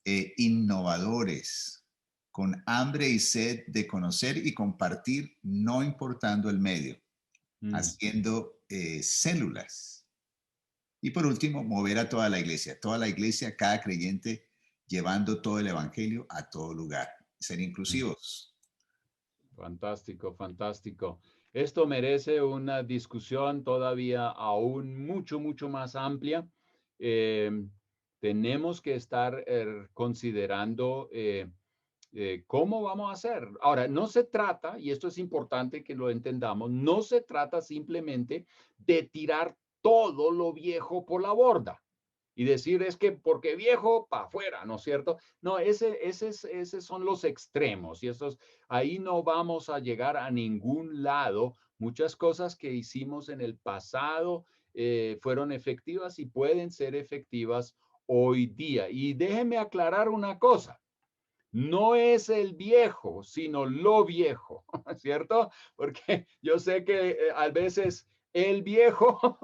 innovadores, con hambre y sed de conocer y compartir, no importando el medio, haciendo células. Y por último, mover a toda la iglesia, cada creyente, llevando todo el evangelio a todo lugar. Ser inclusivos. Fantástico, fantástico. Esto merece una discusión todavía aún mucho más amplia. Tenemos que estar considerando cómo vamos a hacer. Ahora, no se trata, y esto es importante que lo entendamos, no se trata simplemente de tirar todo lo viejo por la borda. y decir es que porque viejo, para afuera, ¿no es cierto? No, esos son los extremos y ahí no vamos a llegar a ningún lado. Muchas cosas que hicimos en el pasado fueron efectivas y pueden ser efectivas hoy día. Y déjeme aclarar una cosa. No es el viejo, sino lo viejo, ¿cierto? Porque yo sé que a veces el viejo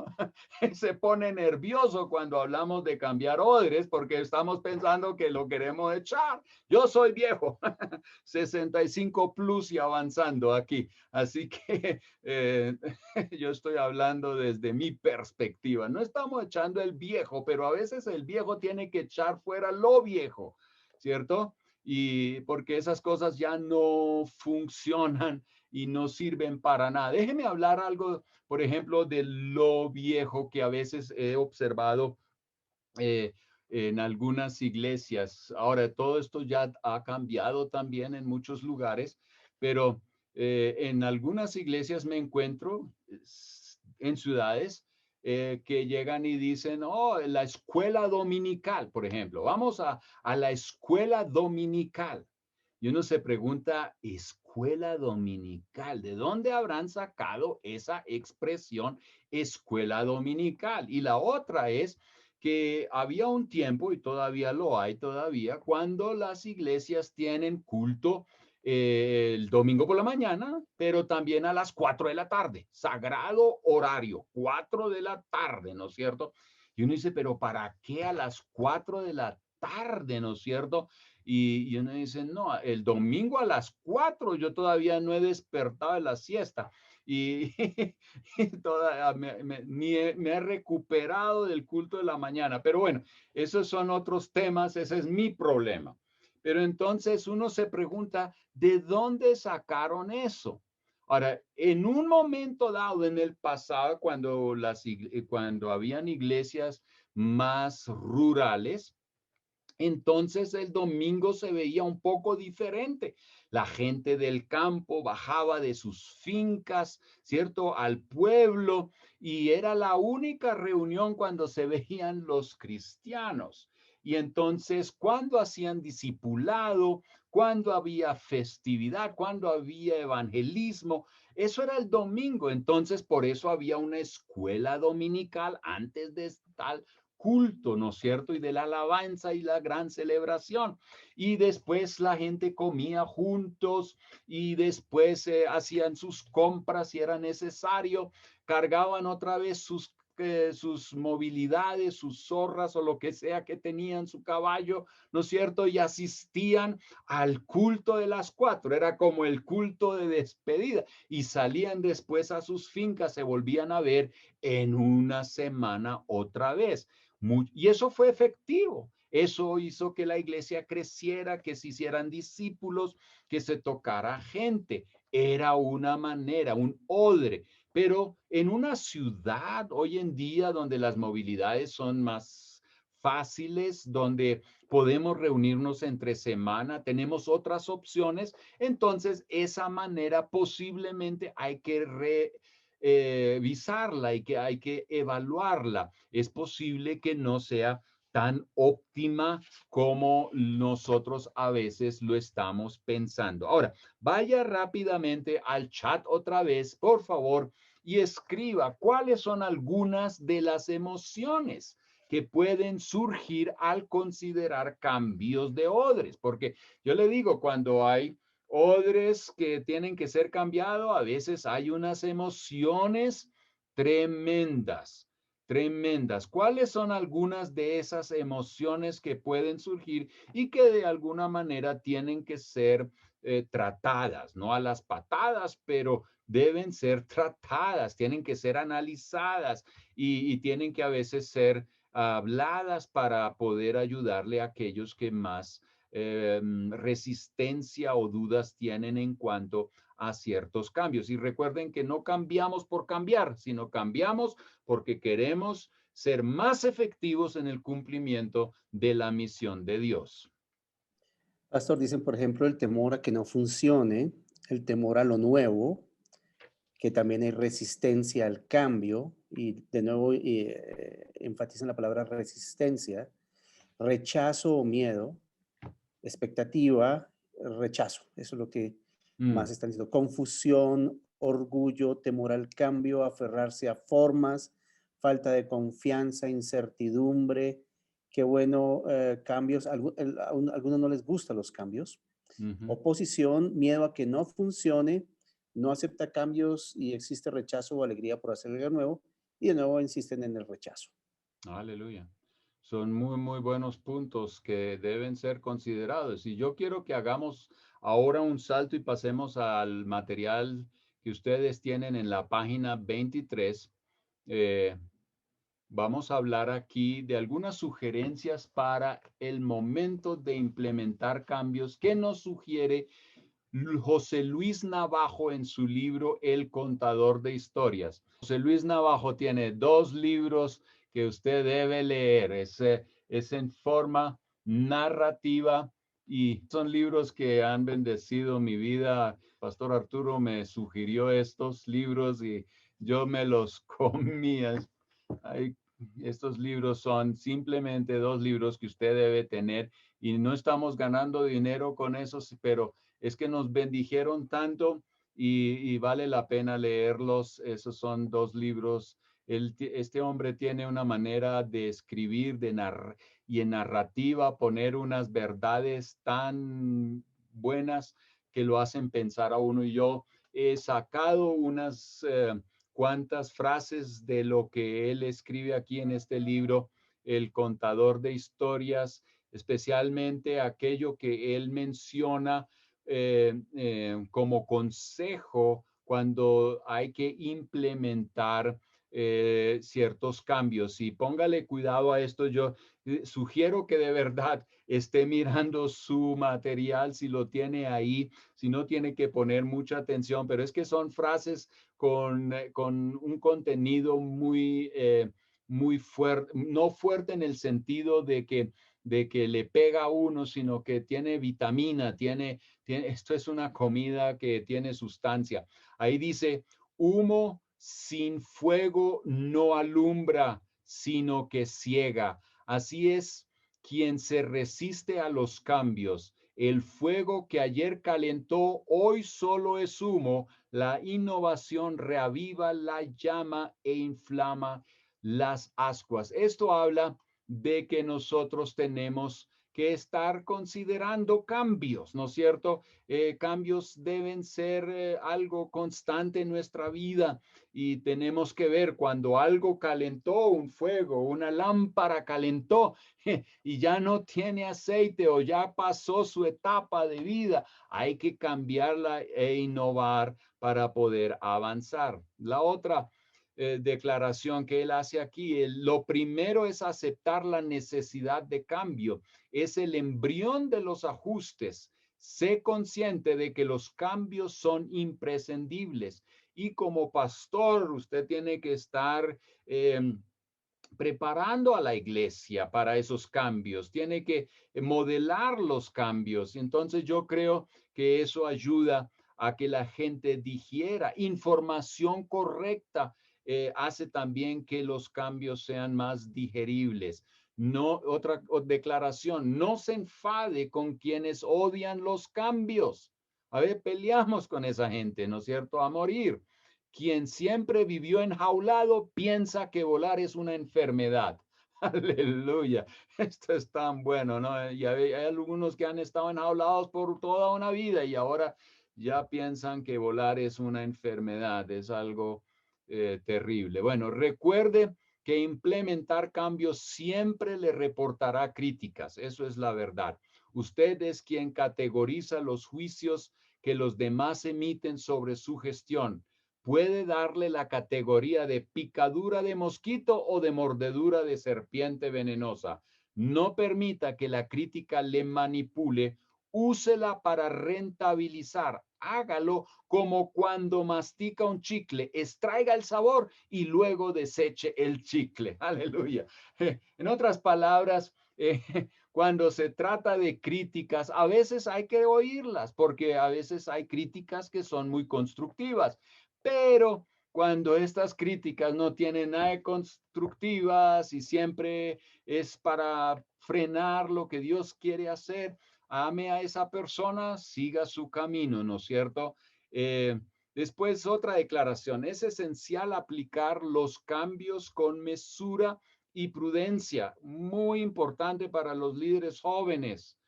se pone nervioso cuando hablamos de cambiar odres porque estamos pensando que lo queremos echar. Yo soy viejo, 65 plus y avanzando aquí. Así que yo estoy hablando desde mi perspectiva. No estamos echando el viejo, pero a veces el viejo tiene que echar fuera lo viejo, ¿cierto? Y porque esas cosas ya no funcionan y no sirven para nada. Déjeme hablar algo, por ejemplo, de lo viejo que a veces he observado en algunas iglesias. Ahora, todo esto ya ha cambiado también en muchos lugares, pero en algunas iglesias me encuentro en ciudades que llegan y dicen, oh, la escuela dominical, por ejemplo, vamos a la escuela dominical. Y uno se pregunta, escuela dominical, ¿de dónde habrán sacado esa expresión escuela dominical? Y la otra es que había un tiempo, y todavía lo hay todavía, cuando las iglesias tienen culto el domingo por la mañana, pero también a las 4 de la tarde, sagrado horario, 4 de la tarde, ¿no es cierto? Y uno dice, pero ¿para qué a las 4 de la tarde, ¿no es cierto? Y uno dice, no, el domingo a las 4 yo todavía no he despertado de la siesta y, me he recuperado del culto de la mañana. Pero bueno, esos son otros temas, ese es mi problema. Pero entonces uno se pregunta, ¿de dónde sacaron eso? Ahora, en un momento dado en el pasado, cuando habían iglesias más rurales, entonces el domingo se veía un poco diferente. La gente del campo bajaba de sus fincas, ¿cierto? Al pueblo y era la única reunión cuando se veían los cristianos. Y entonces, cuando hacían discipulado, cuando había festividad, cuando había evangelismo, eso era el domingo. Entonces, por eso había una escuela dominical antes de tal culto, ¿no es cierto? Y de la alabanza y la gran celebración. Y después la gente comía juntos y después hacían sus compras si era necesario, cargaban otra vez sus movilidades, sus zorras o lo que sea que tenían, su caballo, ¿no es cierto? Y asistían al culto de las 4, era como el culto de despedida y salían después a sus fincas, se volvían a ver en una semana otra vez. Y eso fue efectivo. Eso hizo que la iglesia creciera, que se hicieran discípulos, que se tocara gente. Era una manera, un odre. Pero en una ciudad hoy en día donde las movilidades son más fáciles, donde podemos reunirnos entre semana, tenemos otras opciones, entonces esa manera posiblemente hay que visarla y que hay que evaluarla. Es posible que no sea tan óptima como nosotros a veces lo estamos pensando. Ahora, vaya rápidamente al chat otra vez, por favor, y escriba cuáles son algunas de las emociones que pueden surgir al considerar cambios de odres, porque yo le digo, cuando hay odres que tienen que ser cambiados, a veces hay unas emociones tremendas, tremendas. ¿Cuáles son algunas de esas emociones que pueden surgir y que de alguna manera tienen que ser tratadas? No a las patadas, pero deben ser tratadas, tienen que ser analizadas y tienen que a veces ser habladas para poder ayudarle a aquellos que más resistencia o dudas tienen en cuanto a ciertos cambios. Y recuerden que no cambiamos por cambiar, sino cambiamos porque queremos ser más efectivos en el cumplimiento de la misión de Dios. Pastor, dicen, por ejemplo, el temor a que no funcione, el temor a lo nuevo, que también hay resistencia al cambio, y de nuevo enfatizan la palabra resistencia, rechazo o miedo, expectativa, rechazo. Eso es lo que más están diciendo. Confusión, orgullo, temor al cambio, aferrarse a formas, falta de confianza, incertidumbre. Qué bueno, cambios. A algunos no les gustan los cambios. Oposición, miedo a que no funcione, no acepta cambios y existe rechazo o alegría por hacer algo nuevo. Y de nuevo insisten en el rechazo. Aleluya. Son muy, muy buenos puntos que deben ser considerados. Y yo quiero que hagamos ahora un salto y pasemos al material que ustedes tienen en la página 23. Vamos a hablar aquí de algunas sugerencias para el momento de implementar cambios que nos sugiere José Luis Navajo en su libro El Contador de Historias. José Luis Navajo tiene 2 libros que usted debe leer. Es en forma narrativa y son libros que han bendecido mi vida. Pastor Arturo me sugirió estos libros y yo me los comía. Estos libros son simplemente 2 libros que usted debe tener y no estamos ganando dinero con esos, pero es que nos bendijeron tanto y vale la pena leerlos. Esos son 2 libros. Este hombre tiene una manera de escribir y en narrativa poner unas verdades tan buenas que lo hacen pensar a uno. Y yo he sacado unas cuantas frases de lo que él escribe aquí en este libro, El Contador de Historias, especialmente aquello que él menciona como consejo cuando hay que implementar ciertos cambios. Y póngale cuidado a esto. Yo sugiero que de verdad esté mirando su material, si lo tiene ahí, si no tiene que poner mucha atención, pero es que son frases con un contenido muy fuerte, no fuerte en el sentido de que le pega a uno, sino que tiene vitamina, esto es una comida que tiene sustancia. Ahí dice, humo sin fuego no alumbra, sino que ciega. Así es quien se resiste a los cambios. El fuego que ayer calentó, hoy solo es humo. La innovación reaviva la llama e inflama las ascuas. Esto habla de que nosotros tenemos que estar considerando cambios, ¿no es cierto? Cambios deben ser algo constante en nuestra vida y tenemos que ver cuando algo calentó, un fuego, una lámpara calentó y ya no tiene aceite o ya pasó su etapa de vida, hay que cambiarla e innovar para poder avanzar. La otra declaración que él hace aquí, lo primero es aceptar la necesidad de cambio. Es el embrión de los ajustes. Sé consciente de que los cambios son imprescindibles y como pastor usted tiene que estar preparando a la iglesia para esos cambios, tiene que modelar los cambios. Entonces yo creo que eso ayuda a que la gente digiera información correcta. Hace también que los cambios sean más digeribles. No, otra declaración, no se enfade con quienes odian los cambios. A ver, peleamos con esa gente, ¿no es cierto? A morir. Quien siempre vivió enjaulado piensa que volar es una enfermedad. Aleluya. Esto es tan bueno, ¿no? Y hay algunos que han estado enjaulados por toda una vida y ahora ya piensan que volar es una enfermedad. Es algo terrible. Bueno, recuerde que implementar cambios siempre le reportará críticas. Eso es la verdad. Usted es quien categoriza los juicios que los demás emiten sobre su gestión. Puede darle la categoría de picadura de mosquito o de mordedura de serpiente venenosa. No permita que la crítica le manipule. Úsela para rentabilizar. Hágalo como cuando mastica un chicle. Extraiga el sabor y luego deseche el chicle. Aleluya. En otras palabras, cuando se trata de críticas, a veces hay que oírlas porque a veces hay críticas que son muy constructivas. Pero cuando estas críticas no tienen nada de constructivas y siempre es para frenar lo que Dios quiere hacer. Ame a esa persona, siga su camino, ¿no es cierto? Después, otra declaración. Es esencial aplicar los cambios con mesura y prudencia. Muy importante para los líderes jóvenes.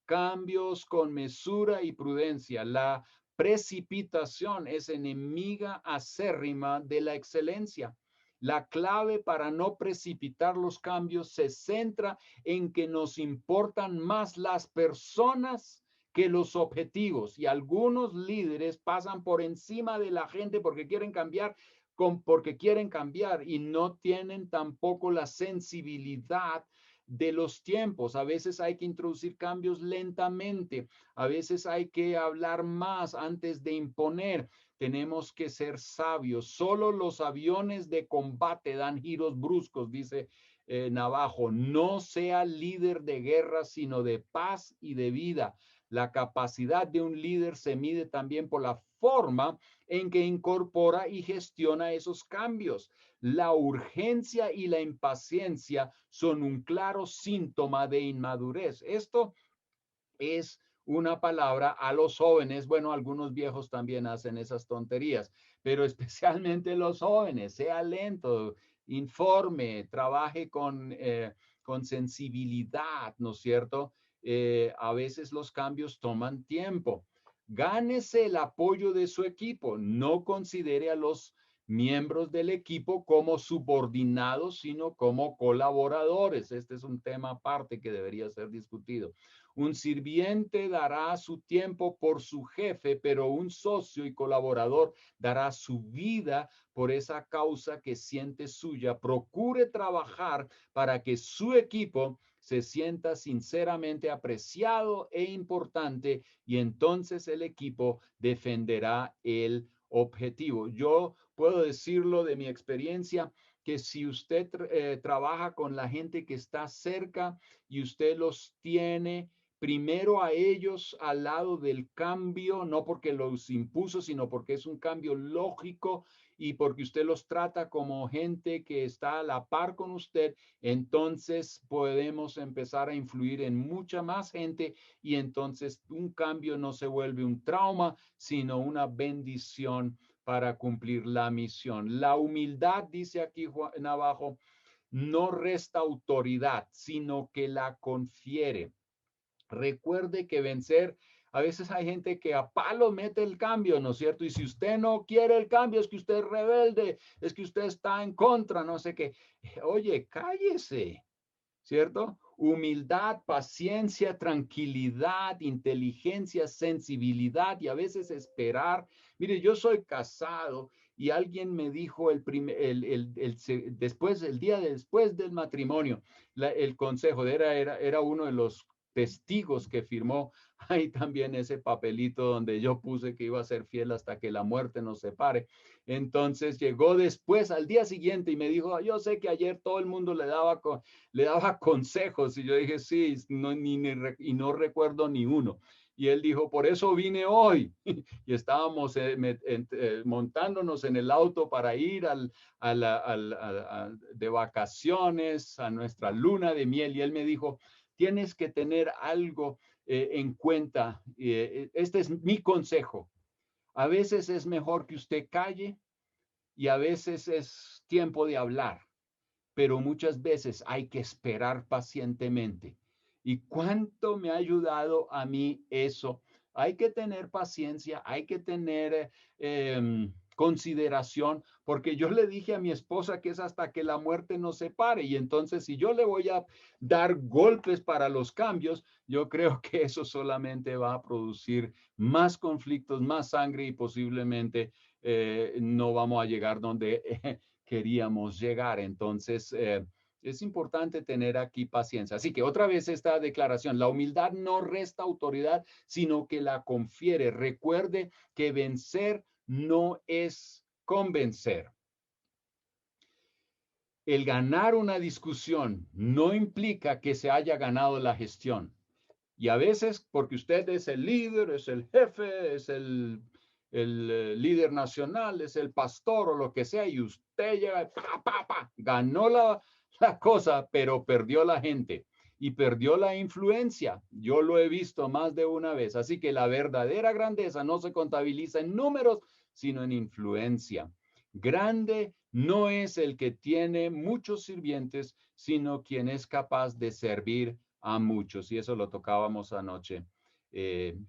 Cambios con mesura y prudencia. La precipitación es enemiga acérrima de la excelencia. La clave para no precipitar los cambios se centra en que nos importan más las personas que los objetivos, y algunos líderes pasan por encima de la gente porque quieren cambiar, porque quieren cambiar, y no tienen tampoco la sensibilidad de los tiempos. A veces hay que introducir cambios lentamente, a veces hay que hablar más antes de imponer. Tenemos que ser sabios. Solo los aviones de combate dan giros bruscos, dice Navajo. No sea líder de guerra, sino de paz y de vida. La capacidad de un líder se mide también por la forma en que incorpora y gestiona esos cambios. La urgencia y la impaciencia son un claro síntoma de inmadurez. Esto es una palabra a los jóvenes. Bueno, algunos viejos también hacen esas tonterías, pero especialmente los jóvenes. Sea lento, informe, trabaje con sensibilidad, ¿no es cierto? A veces los cambios toman tiempo. Gánese el apoyo de su equipo. No considere a los miembros del equipo como subordinados, sino como colaboradores. Este es un tema aparte que debería ser discutido. Un sirviente dará su tiempo por su jefe, pero un socio y colaborador dará su vida por esa causa que siente suya. Procure trabajar para que su equipo se sienta sinceramente apreciado e importante, y entonces el equipo defenderá el objetivo. Yo puedo decirlo de mi experiencia, que si usted trabaja con la gente que está cerca y usted los tiene primero a ellos al lado del cambio, no porque los impuso, sino porque es un cambio lógico y porque usted los trata como gente que está a la par con usted, entonces podemos empezar a influir en mucha más gente, y entonces un cambio no se vuelve un trauma, sino una bendición para cumplir la misión. La humildad, dice aquí Navajo, no resta autoridad, sino que la confiere. Recuerde que vencer, a veces hay gente que a palo mete el cambio, ¿no es cierto? Y si usted no quiere el cambio, es que usted es rebelde, es que usted está en contra, no sé qué. Oye, cállese, ¿cierto? Humildad, paciencia, tranquilidad, inteligencia, sensibilidad y a veces esperar. Mire, yo soy casado y alguien me dijo el día después del matrimonio, el consejo era uno de los testigos que firmó ahí también ese papelito donde yo puse que iba a ser fiel hasta que la muerte nos separe. Entonces llegó después al día siguiente y me dijo, yo sé que ayer todo el mundo le daba consejos, y yo dije, sí, y no recuerdo ni uno. Y él dijo, por eso vine hoy. Y estábamos montándonos en el auto para ir de vacaciones a nuestra luna de miel. Y él me dijo, tienes que tener algo en cuenta. Este es mi consejo. A veces es mejor que usted calle y a veces es tiempo de hablar, pero muchas veces hay que esperar pacientemente. ¿Y cuánto me ha ayudado a mí eso? Hay que tener paciencia, hay que tener consideración, porque yo le dije a mi esposa que es hasta que la muerte nos separe, y entonces si yo le voy a dar golpes para los cambios, yo creo que eso solamente va a producir más conflictos, más sangre, y posiblemente no vamos a llegar donde queríamos llegar. Entonces, es importante tener aquí paciencia. Así que otra vez esta declaración: la humildad no resta autoridad, sino que la confiere. Recuerde que vencer no es convencer. El ganar una discusión no implica que se haya ganado la gestión. Y a veces, porque usted es el líder, es el jefe, es el líder nacional, es el pastor o lo que sea, y usted llega, ganó la cosa, pero perdió la gente y perdió la influencia. Yo lo he visto más de una vez. Así que la verdadera grandeza no se contabiliza en números, sino en influencia. Grande no es el que tiene muchos sirvientes, sino quien es capaz de servir a muchos. Y eso lo tocábamos anoche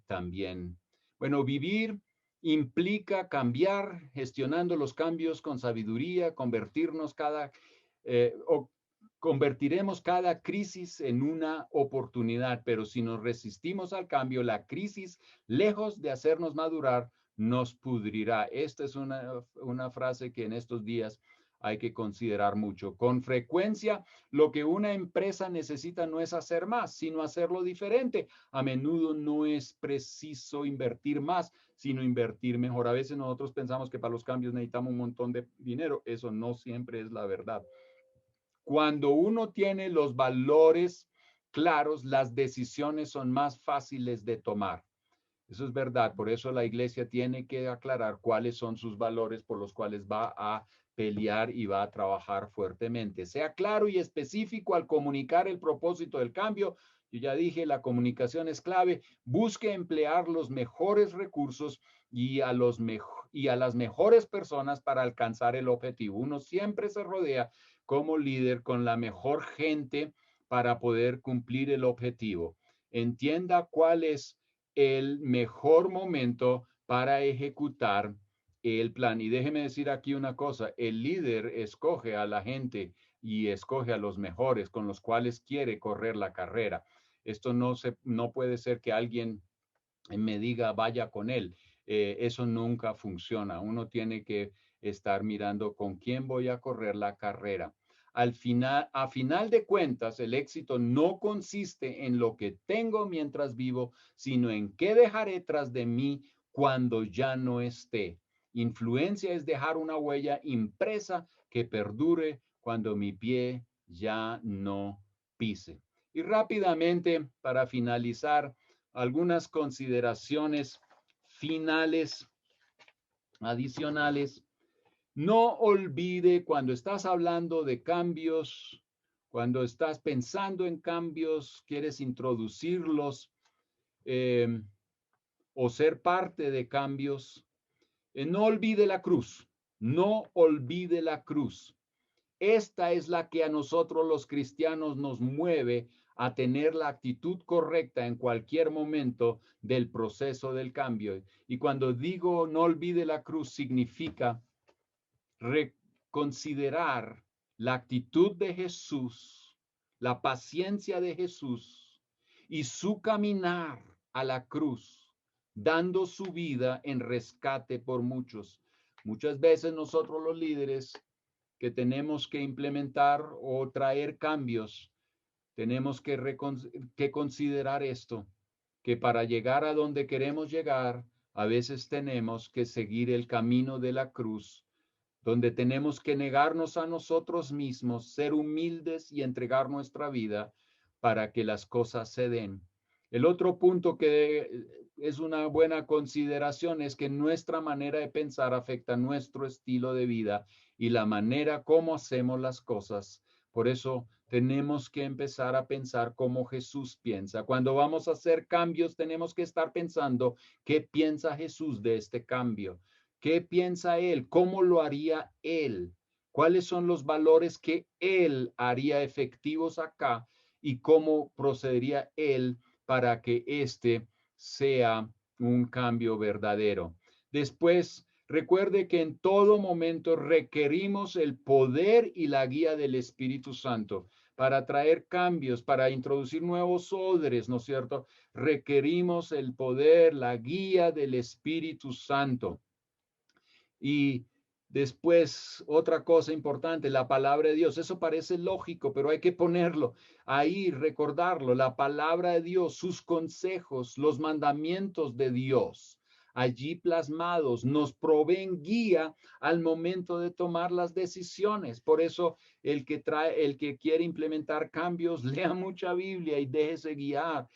también. Bueno, vivir implica cambiar, gestionando los cambios con sabiduría, convertiremos cada crisis en una oportunidad, pero si nos resistimos al cambio, la crisis, lejos de hacernos madurar, nos pudrirá. Esta es una frase que en estos días hay que considerar mucho. Con frecuencia, lo que una empresa necesita no es hacer más, sino hacerlo diferente. A menudo no es preciso invertir más, sino invertir mejor. A veces nosotros pensamos que para los cambios necesitamos un montón de dinero. Eso no siempre es la verdad. Cuando uno tiene los valores claros, las decisiones son más fáciles de tomar. Eso es verdad. Por eso la iglesia tiene que aclarar cuáles son sus valores por los cuales va a pelear y va a trabajar fuertemente. Sea claro y específico al comunicar el propósito del cambio. Yo ya dije, la comunicación es clave. Busque emplear los mejores recursos y a las mejores personas para alcanzar el objetivo. Uno siempre se rodea como líder con la mejor gente para poder cumplir el objetivo. Entienda cuál es el mejor momento para ejecutar el plan. Y déjeme decir aquí una cosa, el líder escoge a la gente y escoge a los mejores con los cuales quiere correr la carrera. Esto no puede ser que alguien me diga vaya con él. Eso nunca funciona. Uno tiene que estar mirando con quién voy a correr la carrera. A final de cuentas, el éxito no consiste en lo que tengo mientras vivo, sino en qué dejaré tras de mí cuando ya no esté. Influencia es dejar una huella impresa que perdure cuando mi pie ya no pise. Y rápidamente, para finalizar, algunas consideraciones finales adicionales. No olvide cuando estás hablando de cambios, cuando estás pensando en cambios, quieres introducirlos o ser parte de cambios, no olvide la cruz, no olvide la cruz. Esta es la que a nosotros los cristianos nos mueve a tener la actitud correcta en cualquier momento del proceso del cambio. Y cuando digo no olvide la cruz, significa reconsiderar la actitud de Jesús, la paciencia de Jesús y su caminar a la cruz, dando su vida en rescate por muchos. Muchas veces nosotros los líderes que tenemos que implementar o traer cambios, tenemos que considerar esto, que para llegar a donde queremos llegar, a veces tenemos que seguir el camino de la cruz, donde tenemos que negarnos a nosotros mismos, ser humildes y entregar nuestra vida para que las cosas se den. El otro punto que es una buena consideración es que nuestra manera de pensar afecta nuestro estilo de vida y la manera como hacemos las cosas. Por eso tenemos que empezar a pensar como Jesús piensa. Cuando vamos a hacer cambios, tenemos que estar pensando qué piensa Jesús de este cambio. ¿Qué piensa Él? ¿Cómo lo haría Él? ¿Cuáles son los valores que Él haría efectivos acá? ¿Y cómo procedería Él para que este sea un cambio verdadero? Después, recuerde que en todo momento requerimos el poder y la guía del Espíritu Santo para traer cambios, para introducir nuevos odres, ¿no es cierto? Requerimos el poder, la guía del Espíritu Santo. Y después, otra cosa importante, la palabra de Dios. Eso parece lógico, pero hay que ponerlo ahí, recordarlo. La palabra de Dios, sus consejos, los mandamientos de Dios, allí plasmados, nos proveen guía al momento de tomar las decisiones. Por eso, el que quiere implementar cambios, lea mucha Biblia y déjese guiar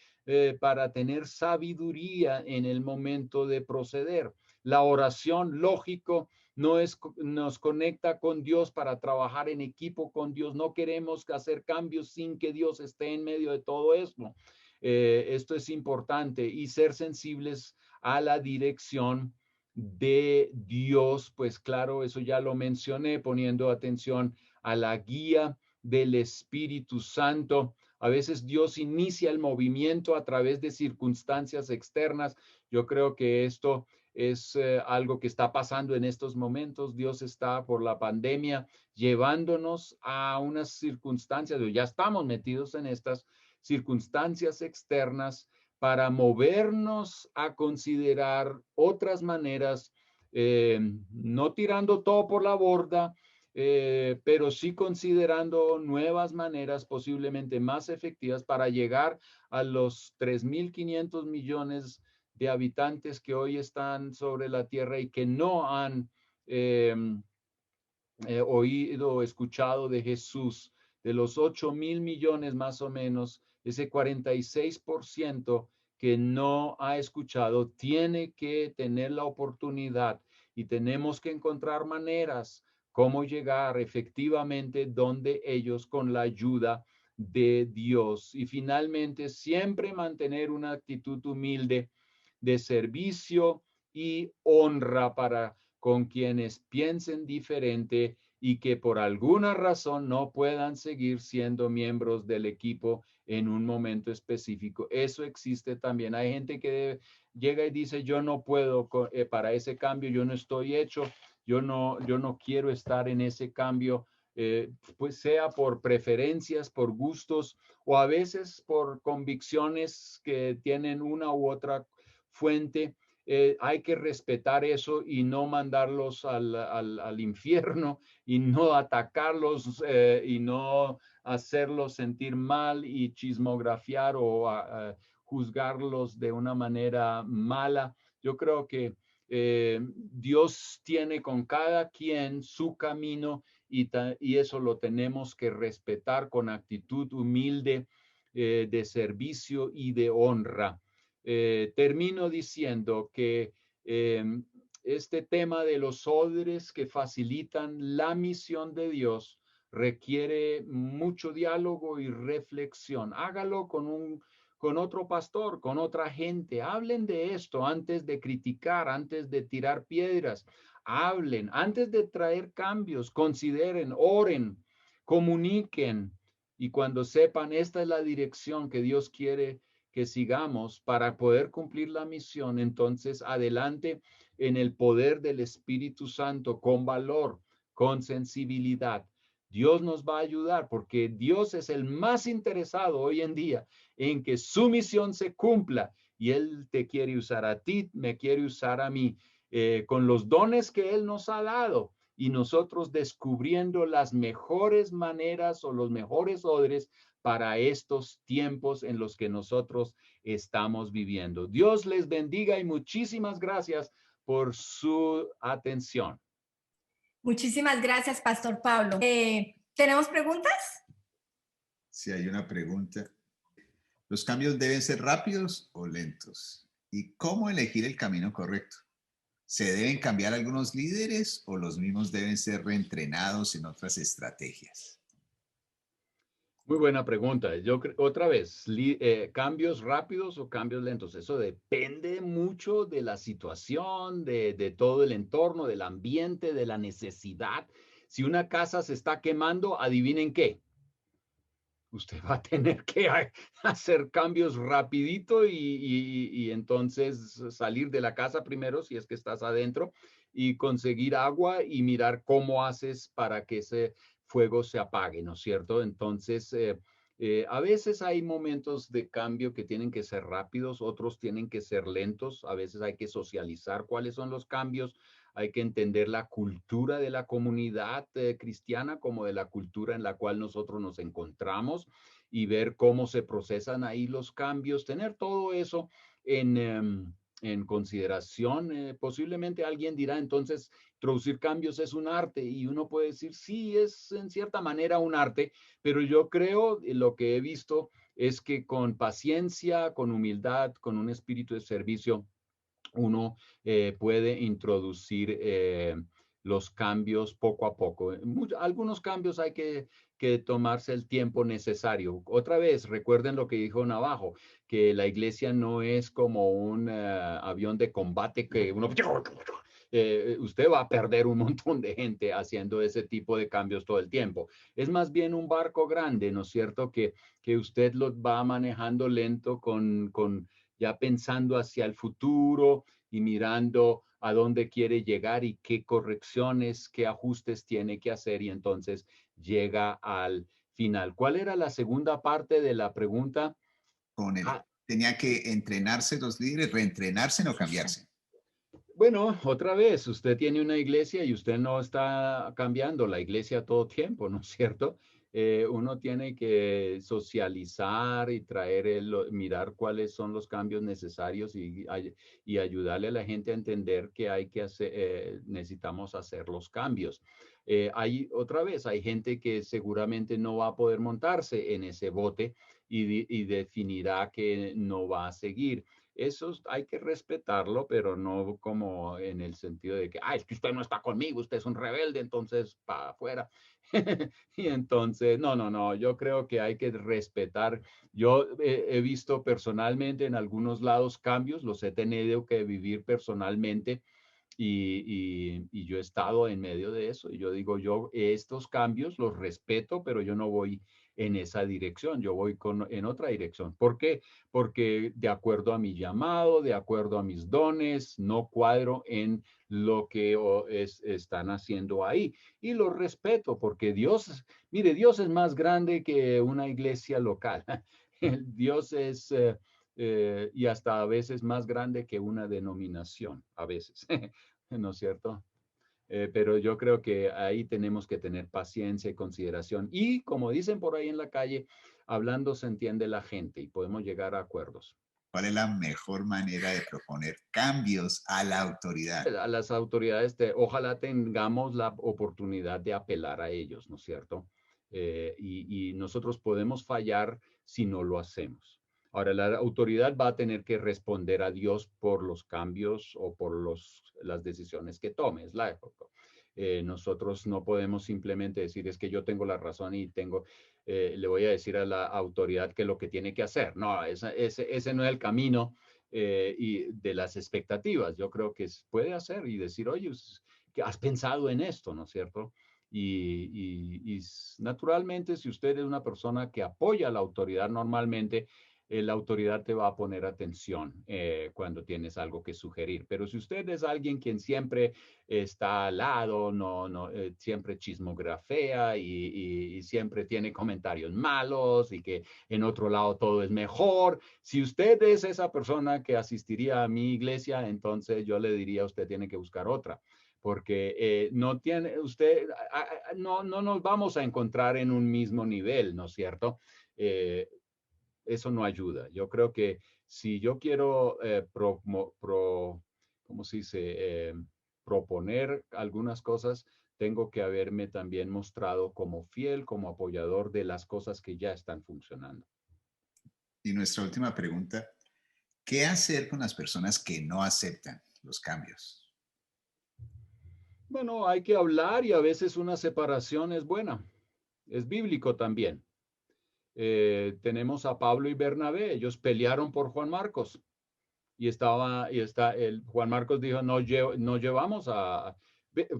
para tener sabiduría en el momento de proceder. La oración, lógico, nos conecta con Dios para trabajar en equipo con Dios. No queremos hacer cambios sin que Dios esté en medio de todo esto. Esto es importante, y ser sensibles a la dirección de Dios, pues claro, eso ya lo mencioné, poniendo atención a la guía del Espíritu Santo. A veces Dios inicia el movimiento a través de circunstancias externas. Yo creo que esto es algo que está pasando en estos momentos. Dios está, por la pandemia, llevándonos a unas circunstancias, ya estamos metidos en estas circunstancias externas para movernos a considerar otras maneras, no tirando todo por la borda, pero sí considerando nuevas maneras posiblemente más efectivas para llegar a los 3.500 millones de habitantes que hoy están sobre la tierra y que no han oído o escuchado de Jesús. De los 8.000 millones más o menos, ese 46% que no ha escuchado tiene que tener la oportunidad, y tenemos que encontrar maneras cómo llegar efectivamente donde ellos, con la ayuda de Dios. Y finalmente, siempre mantener una actitud humilde de servicio y honra para con quienes piensen diferente y que por alguna razón no puedan seguir siendo miembros del equipo en un momento específico. Eso existe también. Hay gente que llega y dice, yo no puedo para ese cambio, yo no estoy hecho, yo no quiero estar en ese cambio, pues sea por preferencias, por gustos, o a veces por convicciones que tienen una u otra fuente. Hay que respetar eso y no mandarlos al infierno, y no atacarlos, y no hacerlos sentir mal y chismografiar o juzgarlos de una manera mala. Yo creo que Dios tiene con cada quien su camino, y eso lo tenemos que respetar con actitud humilde, de servicio y de honra. Termino diciendo que este tema de los odres que facilitan la misión de Dios requiere mucho diálogo y reflexión. Hágalo con otro pastor, con otra gente. Hablen de esto antes de criticar, antes de tirar piedras. Hablen antes de traer cambios. Consideren, oren, comuniquen. Y cuando sepan, esta es la dirección que Dios quiere que sigamos para poder cumplir la misión, entonces adelante en el poder del Espíritu Santo, con valor, con sensibilidad. Dios nos va a ayudar, porque Dios es el más interesado hoy en día en que su misión se cumpla, y Él te quiere usar a ti, me quiere usar a mí, con los dones que Él nos ha dado, y nosotros descubriendo las mejores maneras o los mejores odres para estos tiempos en los que nosotros estamos viviendo. Dios les bendiga y muchísimas gracias por su atención. Muchísimas gracias, Pastor Pablo. ¿Tenemos preguntas? Sí, hay una pregunta. ¿Los cambios deben ser rápidos o lentos? ¿Y cómo elegir el camino correcto? ¿Se deben cambiar algunos líderes o los mismos deben ser reentrenados en otras estrategias? Muy buena pregunta. Yo otra vez, cambios rápidos o cambios lentos. Eso depende mucho de la situación, de todo el entorno, del ambiente, de la necesidad. Si una casa se está quemando, adivinen qué. Usted va a tener que hacer cambios rapidito, y entonces salir de la casa primero, si es que estás adentro, y conseguir agua y mirar cómo haces para que ese fuego se apague, ¿no es cierto? Entonces, a veces hay momentos de cambio que tienen que ser rápidos, otros tienen que ser lentos. A veces hay que socializar cuáles son los cambios. Hay que entender la cultura de la comunidad cristiana, como de la cultura en la cual nosotros nos encontramos, y ver cómo se procesan ahí los cambios. Tener todo eso en consideración. Posiblemente alguien dirá, entonces, introducir cambios es un arte, y uno puede decir, sí, es en cierta manera un arte, pero yo creo, lo que he visto es que con paciencia, con humildad, con un espíritu de servicio, uno puede introducir los cambios poco a poco. Algunos cambios hay que tomarse el tiempo necesario. Otra vez, recuerden lo que dijo Navajo, que la iglesia no es como un avión de combate que uno... usted va a perder un montón de gente haciendo ese tipo de cambios todo el tiempo. Es más bien un barco grande, ¿no es cierto? Que usted lo va manejando lento con ya pensando hacia el futuro y mirando a dónde quiere llegar y qué correcciones, qué ajustes tiene que hacer y entonces llega al final. ¿Cuál era la segunda parte de la pregunta? Tenía que entrenarse los líderes, reentrenarse, no cambiarse. Bueno, otra vez, usted tiene una iglesia y usted no está cambiando la iglesia todo tiempo, ¿no es cierto? Uno tiene que socializar y mirar cuáles son los cambios necesarios y ayudarle a la gente a entender que hay que hacer, necesitamos hacer los cambios. Otra vez, hay gente que seguramente no va a poder montarse en ese bote y definirá que no va a seguir. Eso hay que respetarlo, pero no como en el sentido de que, es que usted no está conmigo, usted es un rebelde, entonces para afuera. Y entonces, no, yo creo que hay que respetar. Yo he visto personalmente en algunos lados cambios, los he tenido que vivir personalmente y yo he estado en medio de eso. Y yo digo, yo estos cambios los respeto, pero yo no voy en esa dirección, yo voy en otra dirección. ¿Por qué? Porque de acuerdo a mi llamado, de acuerdo a mis dones, no cuadro en lo que están haciendo ahí. Y lo respeto porque Dios, mire, Dios es más grande que una iglesia local. Dios es... y hasta a veces más grande que una denominación, a veces, ¿no es cierto? Pero yo creo que ahí tenemos que tener paciencia y consideración. Y como dicen por ahí en la calle, hablando se entiende la gente y podemos llegar a acuerdos. ¿Cuál es la mejor manera de proponer cambios a la autoridad? A las autoridades, ojalá tengamos la oportunidad de apelar a ellos, ¿no es cierto? Y nosotros podemos fallar si no lo hacemos. Ahora, la autoridad va a tener que responder a Dios por los cambios o por las decisiones que tome. Nosotros no podemos simplemente decir es que yo tengo la razón y le voy a decir a la autoridad que lo que tiene que hacer. No, ese no es el camino y de las expectativas. Yo creo que puede hacer y decir, oye, ¿qué has pensado en esto? ¿No es cierto? Y naturalmente, si usted es una persona que apoya a la autoridad normalmente, la autoridad te va a poner atención cuando tienes algo que sugerir. Pero si usted es alguien quien siempre está al lado, siempre chismografía y siempre tiene comentarios malos y que en otro lado todo es mejor, si usted es esa persona que asistiría a mi iglesia, entonces yo le diría, usted tiene que buscar otra. Porque no nos vamos a encontrar en un mismo nivel, ¿no es cierto? Eso no ayuda. Yo creo que si yo quiero ¿cómo se dice? Proponer algunas cosas, tengo que haberme también mostrado como fiel, como apoyador de las cosas que ya están funcionando. Y nuestra última pregunta, ¿qué hacer con las personas que no aceptan los cambios? Bueno, hay que hablar y a veces una separación es buena. Es bíblico también. Tenemos a Pablo y Bernabé, ellos pelearon por Juan Marcos Juan Marcos dijo, no llevamos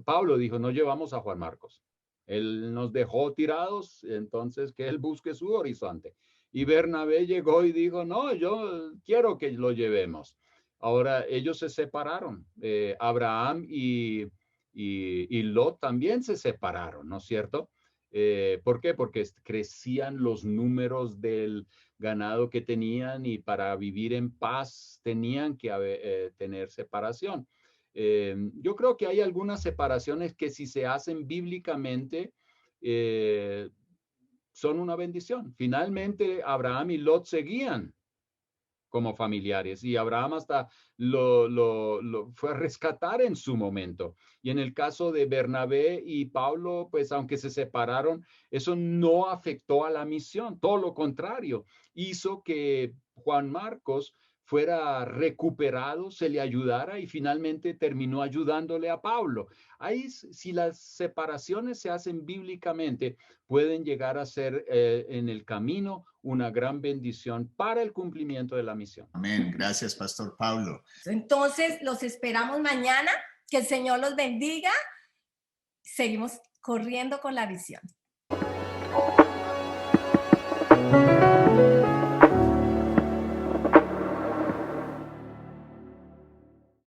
Pablo dijo, no llevamos a Juan Marcos. Él nos dejó tirados, entonces que él busque su horizonte. Y Bernabé llegó y dijo, no, yo quiero que lo llevemos. Ahora ellos se separaron. Abraham y Lot también se separaron, ¿no es cierto? ¿Por qué? Porque crecían los números del ganado que tenían y para vivir en paz tenían que tener separación. Yo creo que hay algunas separaciones que si se hacen bíblicamente son una bendición. Finalmente Abraham y Lot seguían como familiares y Abraham hasta lo fue a rescatar en su momento. Y en el caso de Bernabé y Pablo, pues aunque se separaron, eso no afectó a la misión, todo lo contrario, hizo que Juan Marcos fuera recuperado, se le ayudara y finalmente terminó ayudándole a Pablo. Ahí, si las separaciones se hacen bíblicamente, pueden llegar a ser en el camino una gran bendición para el cumplimiento de la misión. Amén. Gracias, Pastor Pablo. Entonces, los esperamos mañana. Que el Señor los bendiga. Seguimos corriendo con la visión.